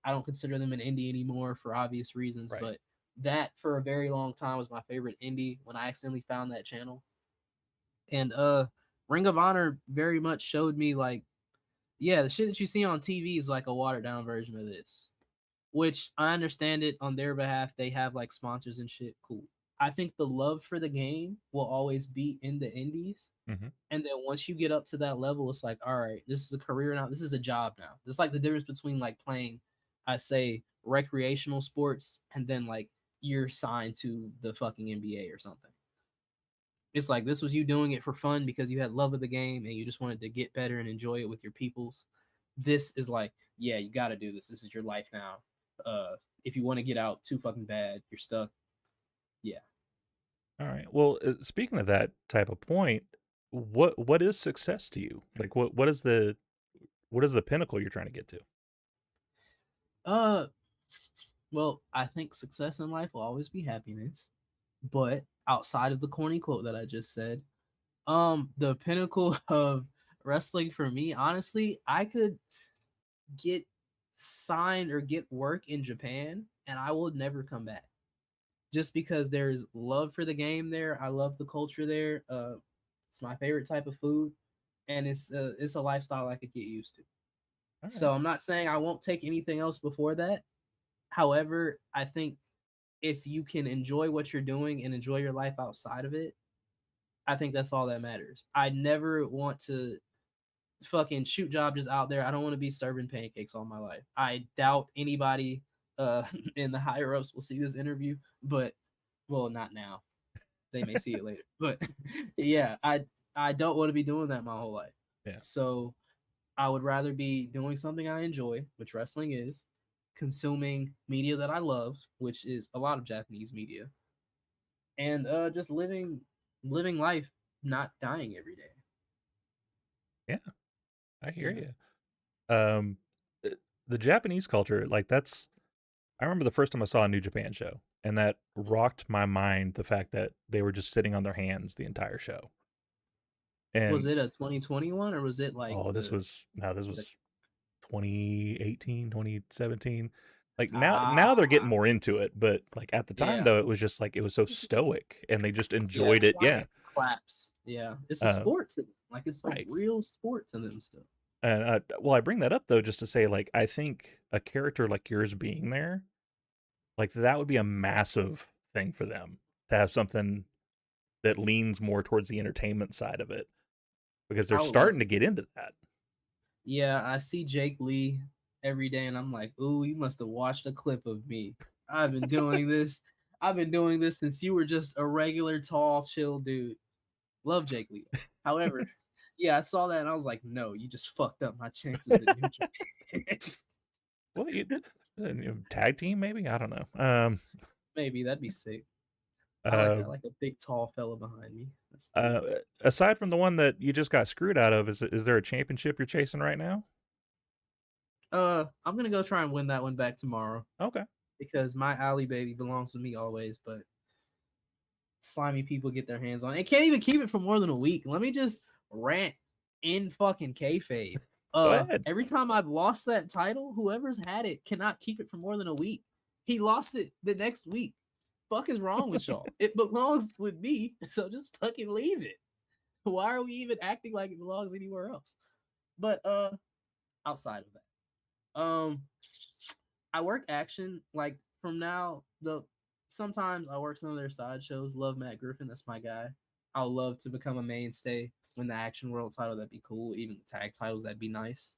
I don't consider them an indie anymore for obvious reasons, but that for a very long time was my favorite indie when I accidentally found that channel. And Ring of Honor very much showed me like, yeah, the shit that you see on TV is like a watered down version of this. Which I understand it on their behalf. They have like sponsors and shit. Cool. I think the love for the game will always be in the indies. Mm-hmm. And then once you get up to that level, it's like, all right, this is a career now. This is a job now. It's like the difference between like playing, I say, recreational sports and then like you're signed to the fucking NBA or something. It's like this was you doing it for fun because you had love of the game and you just wanted to get better and enjoy it with your peoples. This is like, yeah, you got to do this. This is your life now. If you want to get out too fucking bad, you're stuck. Yeah. All right. Well, speaking of that type of point, what is success to you? Like what is the pinnacle you're trying to get to? Well, I think success in life will always be happiness, but outside of the corny quote that I just said, the pinnacle of wrestling for me, honestly, I could get signed or get work in Japan and I will never come back. Just because there's love for the game there. I love the culture there. It's my favorite type of food, and it's a lifestyle I could get used to. All So right. I'm not saying I won't take anything else before that. However, I think if you can enjoy what you're doing and enjoy your life outside of it, I think that's all that matters. I never want to fucking shoot job just out there. I don't want to be serving pancakes all my life. I doubt anybody in the higher ups will see this interview, but well, not now. They may see it later. But yeah, I don't want to be doing that my whole life. Yeah. So I would rather be doing something I enjoy, which wrestling is, consuming media that I love, which is a lot of Japanese media, and just living life, not dying every day. Yeah. I hear Yeah. you. The Japanese culture, like I remember the first time I saw a New Japan show, and that rocked my mind. The fact that they were just sitting on their hands the entire show. And Was it a 2021 or was it like this the was 2018, 2017. Like ah now they're getting more into it, but like at the time yeah though, it was just like it was so stoic and they just yeah enjoyed it. Yeah. claps yeah it's a Uh, sport to them. Like it's a right. real sport to them still. And well, I bring that up though just to say, like, I think a character like yours being there, like that would be a massive thing for them to have something that leans more towards the entertainment side of it, because they're I would love starting to get into that. Yeah, I see Jake Lee every day and I'm like, ooh, you must have watched a clip of me. I've been doing this. I've been doing this since you were just a regular, tall, chill dude. Love Jake Lee. However, yeah, I saw that and I was like, no, you just fucked up my chances at New Japan. Well, tag team maybe, I don't know. Maybe that'd be sick. I Uh, like a big, tall fella behind me. That's aside from the one that you just got screwed out of, is there a championship you're chasing right now? I'm gonna go try and win that one back tomorrow Okay. because my alley baby belongs with me always, but slimy people get their hands on it. It can't even keep it for more than a week. Let me just rant in fucking kayfabe. Go ahead. Every time I've lost that title, whoever's had it cannot keep it for more than a week. He lost it the next week. Fuck is wrong with y'all? It belongs with me, so just fucking leave it. Why are we even acting like it belongs anywhere else? But outside of that, I work action like from now. Sometimes I work some of their side shows. Love Matt Griffin, that's my guy. I'll love to become a mainstay. Win the Action World title, that'd be cool. Even the tag titles, that'd be nice.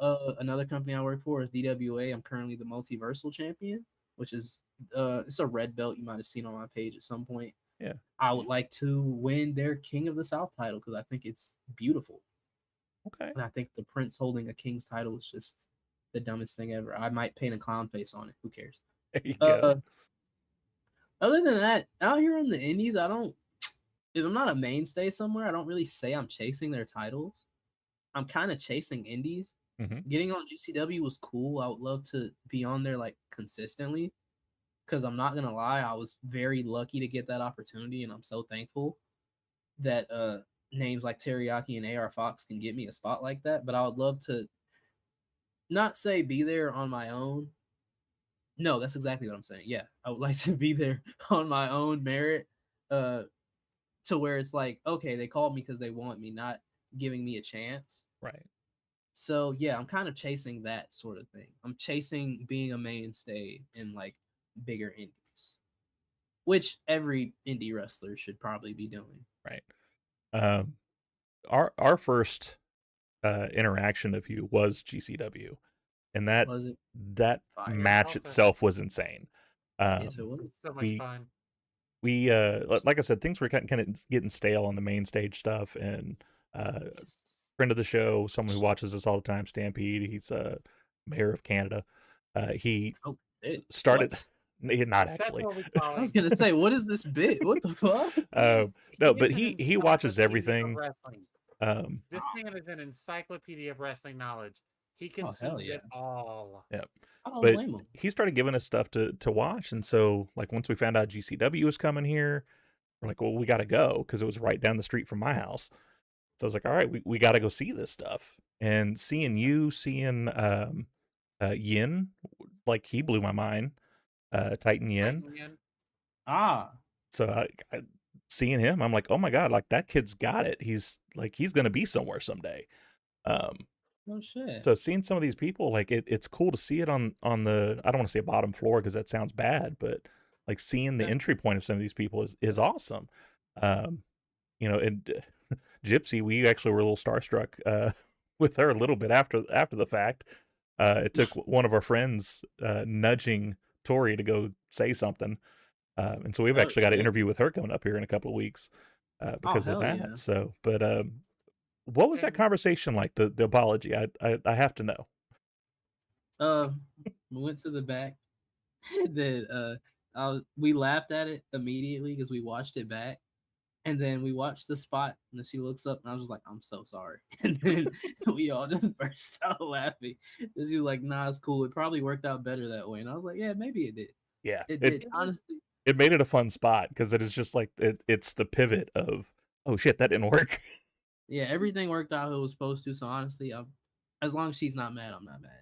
Another company I work for is DWA. I'm currently the multiversal champion, which is it's a red belt you might have seen on my page at some point. Yeah. I would like to win their King of the South title because I think it's beautiful. Okay. And I think the Prince holding a King's title is just the dumbest thing ever. I might paint a clown face on it. Who cares? There you go. Other than that, out here on the indies, if I'm not a mainstay somewhere, I don't really say I'm chasing their titles. I'm kind of chasing indies. Mm-hmm. Getting on GCW was cool. I would love to be on there like consistently because I'm not gonna lie, I was very lucky to get that opportunity, and I'm so thankful that names like Teriyaki and AR Fox can get me a spot like that. But I would love to not say be there on my own. No, that's exactly what I'm saying. Yeah, I would like to be there on my own merit, to where it's like, okay, they called me because they want me, not giving me a chance. Right. So yeah, I'm kind of chasing that sort of thing. I'm chasing being a mainstay in like bigger indies, which every indie wrestler should probably be doing. Right. Our first interaction of you was GCW, and that Was it? Fire. match Also- itself was insane. Yes, it was. So much we- fun. We like I said, things were kind of getting stale on the main stage stuff, and Yes. friend of the show, someone who watches us all the time, Stampede, he's mayor of Canada. He Oh, it started what? not That's actually. what we call I was it. gonna say, what is this bit? What the fuck? No, is but an he watches encyclopedia of everything. wrestling. This man is an encyclopedia of wrestling knowledge. He Oh, hell consumes yeah. it all. I don't But blame him. he started giving us stuff to watch, and so like once we found out GCW was coming here, we're like, well, we got to go because it was right down the street from my house. So I was like, all right, we got to go see this stuff. And seeing Yin, like he blew my mind. Titan Yin. Ah, So seeing him, I'm like, oh my god, like that kid's got it. He's gonna be somewhere someday. no shit. So seeing some of these people, like it's cool to see it on the, I don't want to say bottom floor because that sounds bad, but like seeing the Yeah. entry point of some of these people is awesome. And Gypsy, we actually were a little starstruck with her a little bit after the fact. It took one of our friends nudging Tori to go say something. And so we've Oh, actually got an shit. interview with her coming up here in a couple of weeks because of hell that. yeah. So, but what was that And- conversation like? The apology, I have to know. We went to the back. Then we laughed at it immediately because we watched it back, and then we watched the spot, and then she looks up, and I was just like, "I'm so sorry," and then we all just burst out laughing. And she was like, "Nah, it's cool. It probably worked out better that way," and I was like, "Yeah, maybe it did. Yeah, It did. Honestly, it made it a fun spot because it is just like it's the pivot of, oh shit, that didn't work. Yeah, everything worked out how it was supposed to. So honestly, as long as she's not mad, I'm not mad.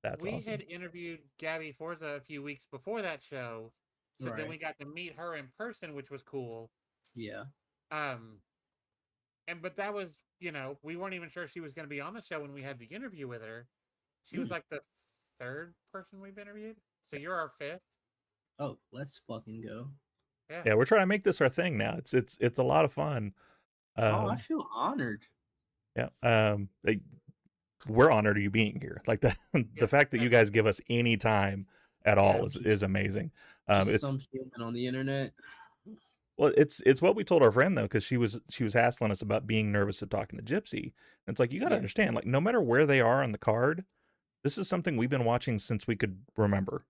That's We awesome. had interviewed Gabby Forza a few weeks before that show, so then Right. we got to meet her in person, which was cool. Yeah. Um, but that was, we weren't even sure she was going to be on the show when we had the interview with her. She was Hmm. like the third person we've interviewed, so you're our fifth. Oh, let's fucking go. Yeah, we're trying to make this our thing now. It's a lot of fun. Oh, I feel honored. Yeah. We're honored you being here. Like the the fact that you guys give us any time at all is amazing. Just It's some human on the internet. well, it's what we told our friend though, because she was hassling us about being nervous of talking to Gypsy. And it's like you got to Yeah. understand, like no matter where they are on the card, this is something we've been watching since we could remember.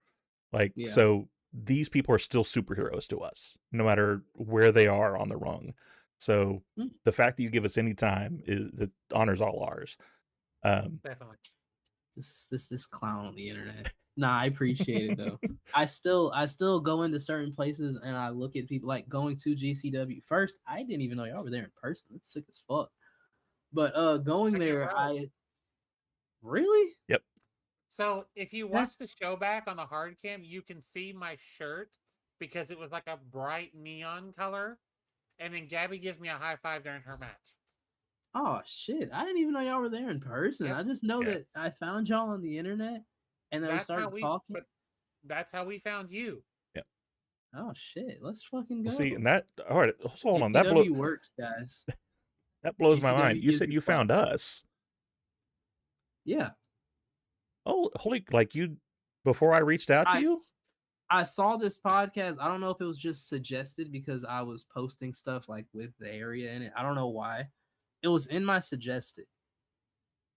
Like Yeah. so, these people are still superheroes to us, no matter where they are on the rung. So Hmm. the fact that you give us any time is the honors all ours. Definitely. This clown on the internet. Nah, I appreciate it though. I still go into certain places and I look at people like going to GCW. First, I didn't even know y'all were there in person. It's sick as fuck. But going Check it there, out. really? Yep. So if you watch the show back on the hard cam, you can see my shirt because it was like a bright neon color. And then Gabby gives me a high five during her match. Oh shit! I didn't even know y'all were there in person. Yep. I just know that I found y'all on the internet, and then we started talking. But that's how we found you. Oh shit! Let's fucking go. Well, see, and that all right. Hold on, GCW works, guys. that blows my GCW mind. You gives said me you found props. us. Yeah. Oh, holy! Like you before I reached out to you. I saw this podcast. I don't know if it was just suggested because I was posting stuff like with the area in it. I don't know why. It was in my suggested.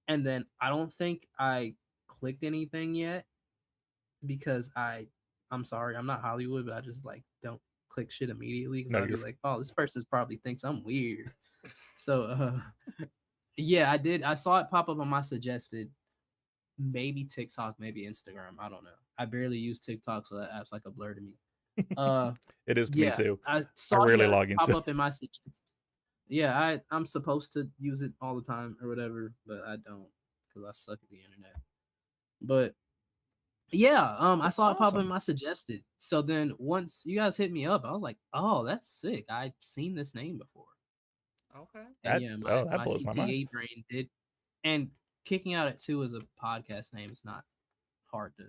And then I don't think I clicked anything yet because I'm sorry, I'm not Hollywood, but I just like don't click shit immediately because No, I'll be you're like, oh, this person probably thinks I'm weird. So yeah, I did. I saw it pop up on my suggested. Maybe TikTok, maybe Instagram. I don't know. I barely use TikTok, so that app's like a blur to me. It is to yeah, me too. I saw rarely that log pop into. up in my suggested. Yeah, I'm supposed to use it all the time or whatever, but I don't because I suck at the internet. But yeah, I saw it pop up in my suggested. So then once you guys hit me up, I was like, oh, that's sick. I've seen this name before. Okay. And yeah, my blows my mind. CTA brain did. And Kicking Out at 2 as a podcast name is not hard to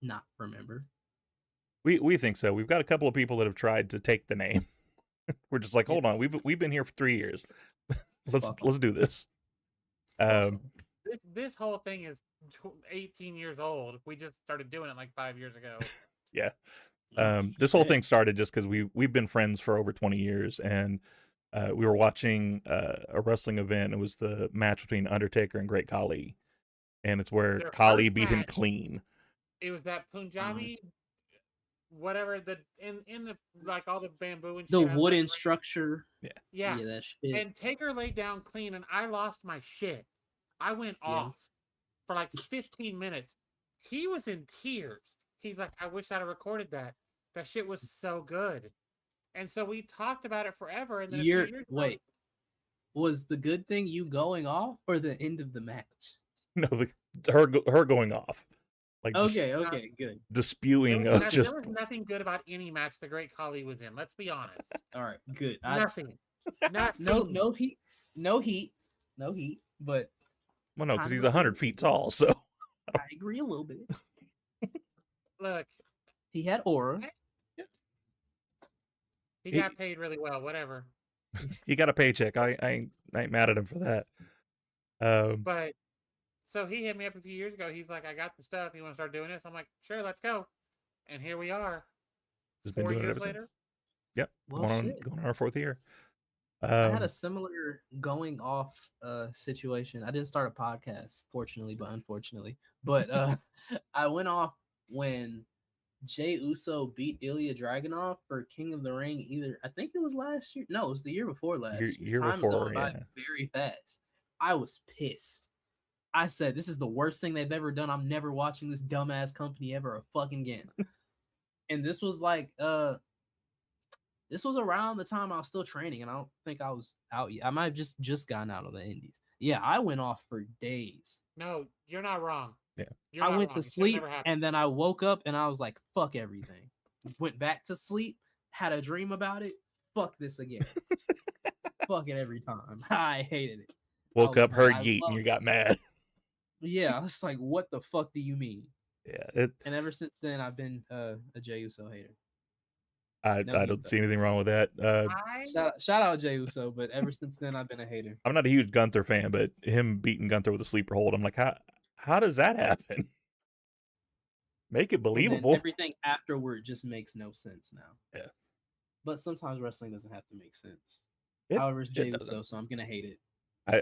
not remember. We think so. We've got a couple of people that have tried to take the name. We're just like, hold on, we've been here for 3 years. let's do this. This whole thing is 18 years old. We just started doing it like 5 years ago. Yeah. This whole thing started just because we've been friends for over 20 years, and we were watching a wrestling event. It was the match between Undertaker and Great Khali, and it's where Khali beat him clean. It was that Punjabi, whatever in the like all the bamboo and the shit wooden structure. Yeah, that shit. And Taker laid down clean, and I lost my shit. I went off for like 15 minutes. He was in tears. He's like, I wish I'd have recorded that. That shit was so good. And so we talked about it forever. And then was the good thing you going off or the end of the match? No, her going off. Like okay, good. The spewing of just. There was nothing good about any match the Great Khali was in. Let's be honest. All right, good. Nothing. No heat. But well, no, because he's 100 feet tall. So I agree a little bit. Look, he had aura. He got paid really well. Whatever. He got a paycheck. I ain't mad at him for that. But so he hit me up a few years ago. He's like, I got the stuff. You want to start doing this? I'm like, sure, let's go. And here we are. Just 4 been doing years it ever later. since. Yep. Well, going on our 4th year. I had a similar going off situation. I didn't start a podcast, fortunately, but unfortunately. But I went off when Jey Uso beat Ilya Dragunov for King of the Ring. I think it was last year. No, it was the year before last year. Year Time's before, going by very fast. I was pissed. I said, this is the worst thing they've ever done. I'm never watching this dumbass company ever fucking again. And this was like This was around the time I was still training, and I don't think I was out yet. I might have just gotten out of the indies. Yeah, I went off for days. No, you're not wrong. Yeah. You're I not went wrong. to It should have sleep, never happened. and then I woke up, and I was like, "Fuck everything." Went back to sleep, had a dream about it. Fuck this again. Fuck it every time. I hated it. Woke up, heard I yeet, and love you it. got mad. Yeah, I was like, "What the fuck do you mean?" Yeah, And ever since then, I've been a Jey Uso hater. I No heat, don't though. see anything wrong with that. I Shout out Jey Uso, but ever since then, I've been a hater. I'm not a huge Gunther fan, but him beating Gunther with a sleeper hold, I'm like, how does that happen? Make it And then believable. everything afterward just makes no sense now. Yeah. But sometimes wrestling doesn't have to make sense. It- However, it's it Jey doesn't. Uso, so I'm gonna hate it.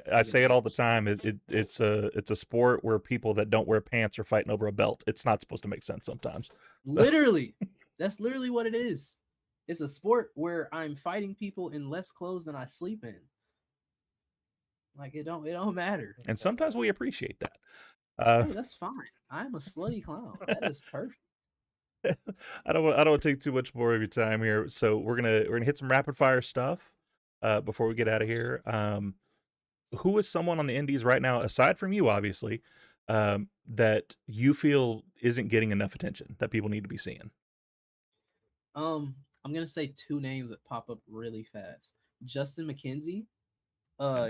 I say it all the time. It's a sport where people that don't wear pants are fighting over a belt. It's not supposed to make sense sometimes. Literally, that's literally what it is. It's a sport where I'm fighting people in less clothes than I sleep in. Like it don't matter. And sometimes we appreciate that. Hey, that's fine. I'm a slutty clown. That is perfect. I don't want to take too much more of your time here. So we're gonna hit some rapid fire stuff before we get out of here. Who is someone on the indies right now, aside from you, obviously, that you feel isn't getting enough attention that people need to be seeing? I'm gonna say two names that pop up really fast. Justin McKenzie.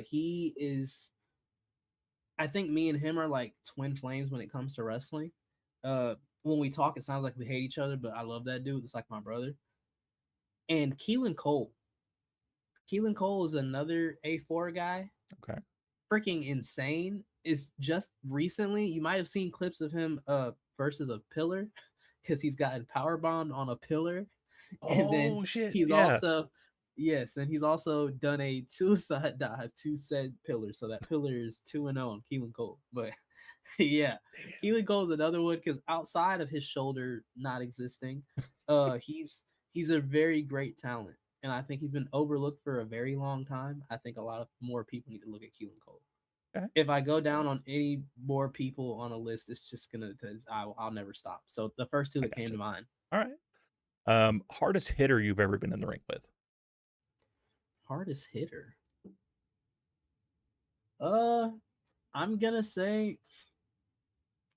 He is. I think me and him are like twin flames when it comes to wrestling. When we talk, it sounds like we hate each other, but I love that dude. It's like my brother. And Keelan Cole. Keelan Cole is another A4 guy. Okay. Freaking insane. Is just recently, you might have seen clips of him versus a pillar because he's gotten power bombed on a pillar. And then Oh shit! he's Yeah. also and he's also done a suicide dive to said pillar. So that pillar is 2-0 on Keelan Cole. But yeah, Keelan Cole's another one because outside of his shoulder not existing, he's a very great talent. And I think he's been overlooked for a very long time. I think a lot of more people need to look at Keelan Cole. Okay. If I go down on any more people on a list, it's just gonna I'll never stop. So the first two that came to mind. All right. Hardest hitter you've ever been in the ring with? Hardest hitter. I'm gonna say.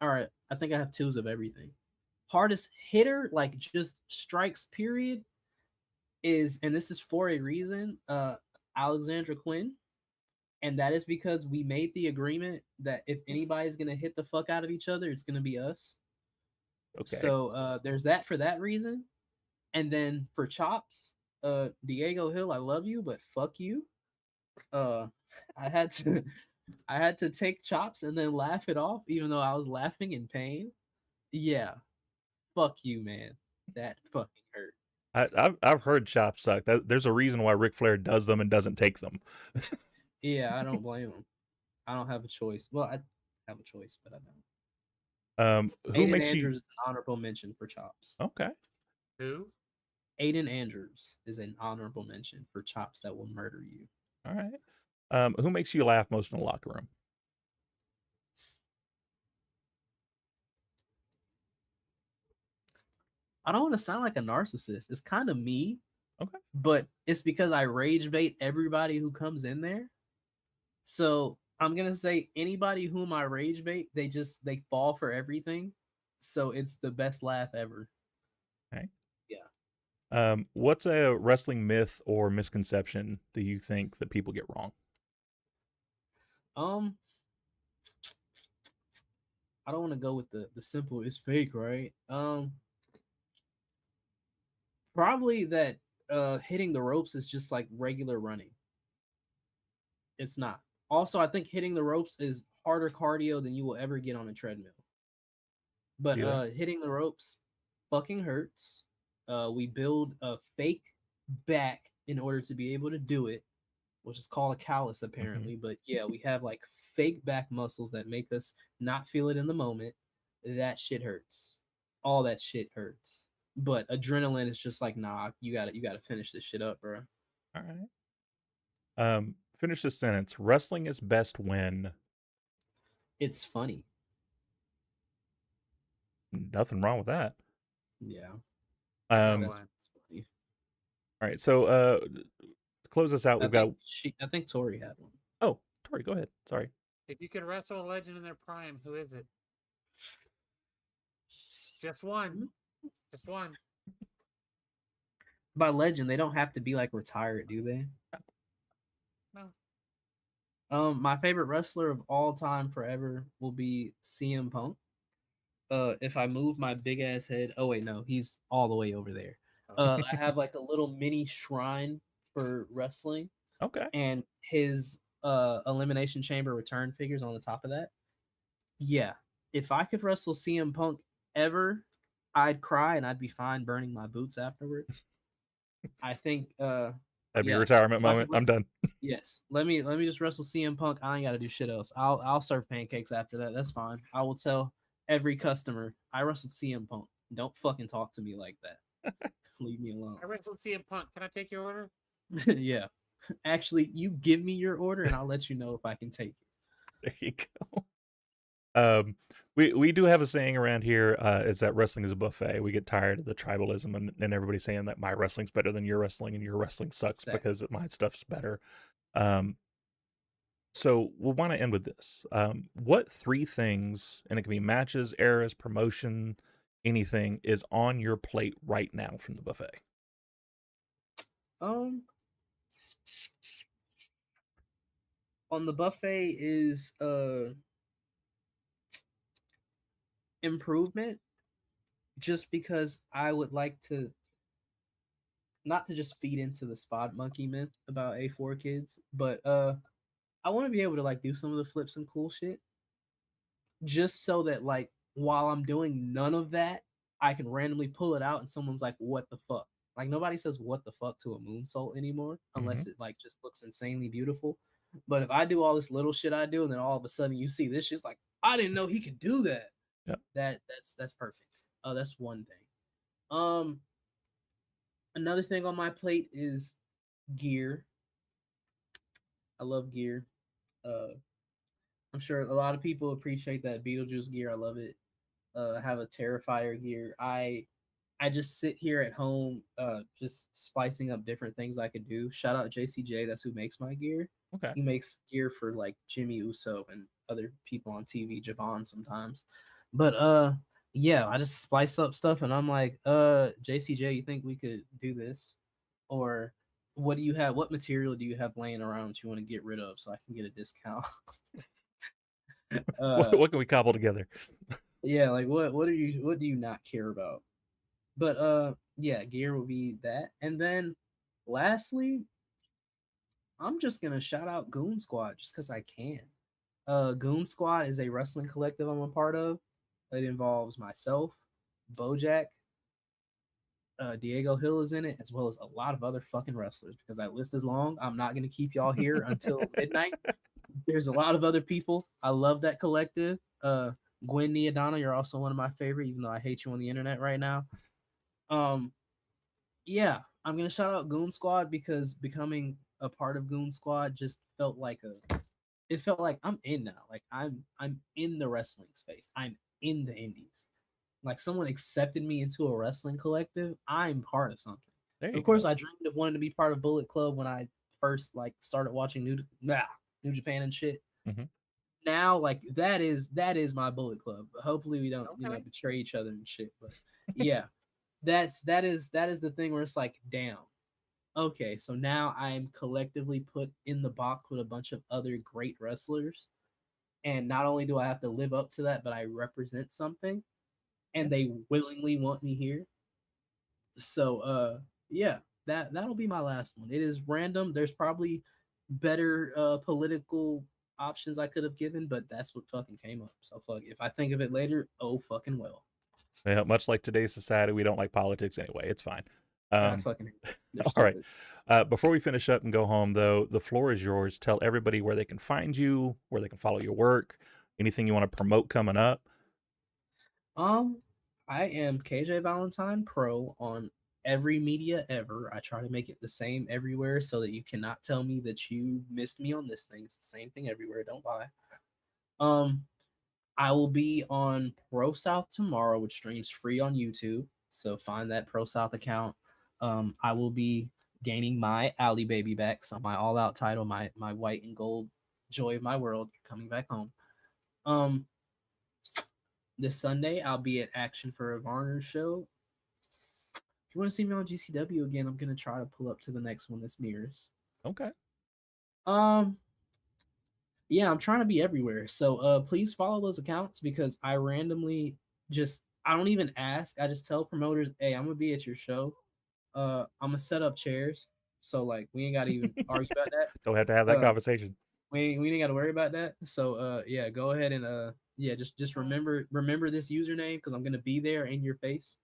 All right, I think I have twos of everything. Hardest hitter, like just strikes, period, is, and this is for a reason, Alexandra Quinn. And that is because we made the agreement that if anybody's gonna hit the fuck out of each other, it's gonna be us. Okay. So there's that for that reason. And then for chops, Diego Hill, I love you, but fuck you. I had to take chops and then laugh it off, even though I was laughing in pain. Yeah, fuck you, man. That fucking hurt. I've heard chops suck. There's a reason why Ric Flair does them and doesn't take them. Yeah, I don't blame him. I don't have a choice. Well, I have a choice, but I don't. Who Aiden makes Andrews you? is an honorable mention for chops. Okay. who? Aiden Andrews is an honorable mention for chops that will murder you. All right. Who makes you laugh most in the locker room? I don't want to sound like a narcissist. It's kind of me. Okay. But it's because I rage bait everybody who comes in there. So I'm gonna say anybody whom I rage bait, they fall for everything. So it's the best laugh ever. Okay. Yeah. What's a wrestling myth or misconception that you think that people get wrong? I don't want to go with the simple. It's fake, right? Probably that hitting the ropes is just like regular running. It's not. Also, I think hitting the ropes is harder cardio than you will ever get on a treadmill. But Yeah. hitting the ropes fucking hurts. We build a fake back in order to be able to do it, which is called a callus apparently. But yeah, we have like fake back muscles that make us not feel it in the moment. That shit hurts. All that shit hurts. But adrenaline is just like, nah, you gotta finish this shit up, bro. All right. Finish this sentence. Wrestling is best when It's funny. nothing wrong with that. Yeah. Um, That's funny. All right, so to close us out, we've got. I think Tori had one. Oh, Tori, go ahead. Sorry. If you could wrestle a legend in their prime, who is it? Just one. Just one. By legend, they don't have to be like retired, do they? No. My favorite wrestler of all time forever will be CM Punk. If I move my big ass head, oh wait, no, he's all the way over there. I have like a little mini shrine for wrestling, Okay. and his Elimination Chamber return figures on the top of that. Yeah, if I could wrestle CM Punk ever, I'd cry and I'd be fine burning my boots afterward. I think That'd be a yeah, retirement if I could moment. I'm done. yes. Let me just wrestle CM Punk. I ain't gotta do shit else. I'll serve pancakes after that. That's fine. I will tell every customer I wrestled CM Punk. Don't fucking talk to me like that. Leave me alone. I wrestled CM Punk. Can I take your order? Yeah. Actually, you give me your order and I'll let you know if I can take it. There you go. We do have a saying around here, is that wrestling is a buffet. We get tired of the tribalism and everybody saying that my wrestling's better than your wrestling and your wrestling sucks Exactly. because my stuff's better. So we'll want to end with this. What 3 things, and it can be matches, eras, promotion, anything, is on your plate right now from the buffet? On the buffet is improvement, just because I would like to not to just feed into the spot monkey myth about A4 kids, but I want to be able to like do some of the flips and cool shit, just so that like while I'm doing none of that, I can randomly pull it out and someone's like, "What the fuck?" Like nobody says "what the fuck" to a moonsault anymore, unless it like just looks insanely beautiful. But if I do all this little shit I do, and then all of a sudden you see this shit's like, I didn't know he could do that. Yep. That's perfect. That's one thing. Another thing on my plate is gear. I love gear. I'm sure a lot of people appreciate that Beetlejuice gear. I love it. I have a Terrifier gear. I just sit here at home, just spicing up different things I could do. Shout out JCJ, that's who makes my gear. Okay. He makes gear for like Jimmy Uso and other people on TV, Javon sometimes. But yeah, I just spice up stuff and I'm like, JCJ, you think we could do this? Or what do you have? What material do you have laying around that you want to get rid of so I can get a discount? What can we cobble together? Yeah, like what do you not care about? But yeah, gear will be that. And then lastly, I'm just gonna shout out Goon Squad just because I can. Goon Squad is a wrestling collective I'm a part of. It involves myself, Bojack, Diego Hill is in it, as well as a lot of other fucking wrestlers. Because that list is long, I'm not gonna keep y'all here until midnight. There's a lot of other people. I love that collective. Gwen Niadana, you're also one of my favorite, even though I hate you on the internet right now. Yeah, I'm gonna shout out Goon Squad because becoming a part of Goon Squad just felt like it felt like I'm in now. Like I'm in the wrestling space. I'm in the indies. Like someone accepted me into a wrestling collective. I'm part of something. Of course, I dreamed of wanting to be part of Bullet Club when I first like started watching New Japan and shit. Mm-hmm. Now, like that is my Bullet Club. Hopefully, we don't betray each other and shit. But yeah, that is the thing where it's like, damn. Okay, so now I'm collectively put in the box with a bunch of other great wrestlers. And not only do I have to live up to that, but I represent something and they willingly want me here. So yeah, that'll be my last one. It is random. There's probably better political options I could have given, but that's what fucking came up. So fuck, if I think of it later, oh fucking well. Yeah, much like today's society, we don't like politics anyway. It's fine. I fucking all right. Before we finish up and go home, though, the floor is yours. Tell everybody where they can find you, where they can follow your work, anything you want to promote coming up. I am KJ Valentine Pro on every media ever. I try to make it the same everywhere so that you cannot tell me that you missed me on this thing. It's the same thing everywhere. Don't lie. I will be on Pro South tomorrow, which streams free on YouTube. So find that Pro South account. I will be gaining my Ali baby back. So my all out title, my white and gold joy of my world, coming back home. This Sunday I'll be at Action for a Varner show. If you want to see me on GCW again, I'm gonna try to pull up to the next one that's nearest. Okay. Yeah, I'm trying to be everywhere. So please follow those accounts because I randomly I don't even ask. I just tell promoters, hey, I'm gonna be at your show. I'm gonna set up chairs. So like we ain't gotta even argue about that. Don't have to have that Uh, conversation. we ain't gotta worry about that. So yeah, go ahead and yeah, just remember this username because I'm gonna be there in your face.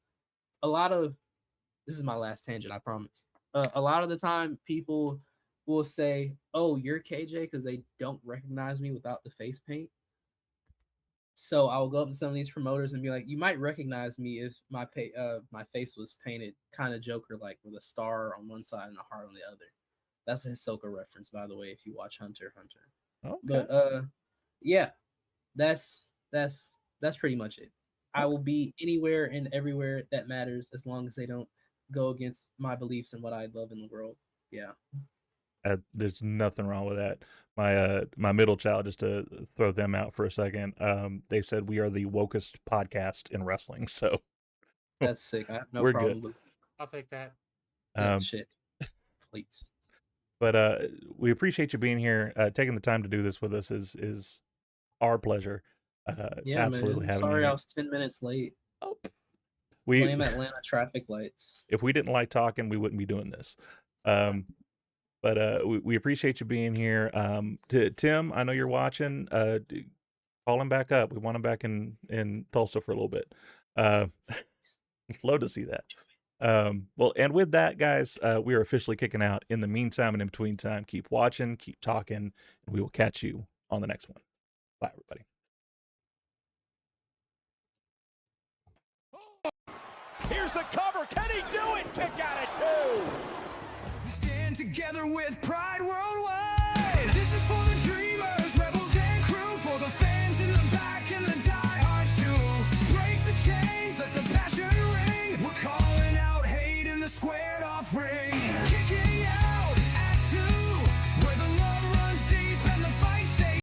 This is my last tangent, I promise. A lot of the time people will say, "Oh, you're KJ," because they don't recognize me without the face paint. So I'll go up to some of these promoters and be like, "You might recognize me if my face was painted kind of Joker like with a star on one side and a heart on the other." That's a Hisoka reference, by the way, if you watch Hunter x Hunter. Okay. But yeah, that's pretty much it. I will be anywhere and everywhere that matters as long as they don't go against my beliefs and what I love in the world. Yeah. There's nothing wrong with that. My middle child, just to throw them out for a second, they said we are the wokest podcast in wrestling. So That's sick. I have no We're problem good. with I'll take that. that shit. Please. But we appreciate you being here. Taking the time to do this with us is our pleasure. Yeah, Absolutely man. having Sorry you I here. was 10 minutes late. Oh, Blame Atlanta traffic lights. if we didn't like talking, we wouldn't be doing this. But we appreciate you being here. To Tim, I know you're watching. Call him back up. We want him back in Tulsa for a little bit. Love to see that. Well, and with that, guys, we are officially kicking out. In the meantime and in between time, keep watching, keep talking, and we will catch you on the next one. Bye, everybody. Here's the cover. Can he do it? Kick out at 2. We stand together with pride worldwide. This is for the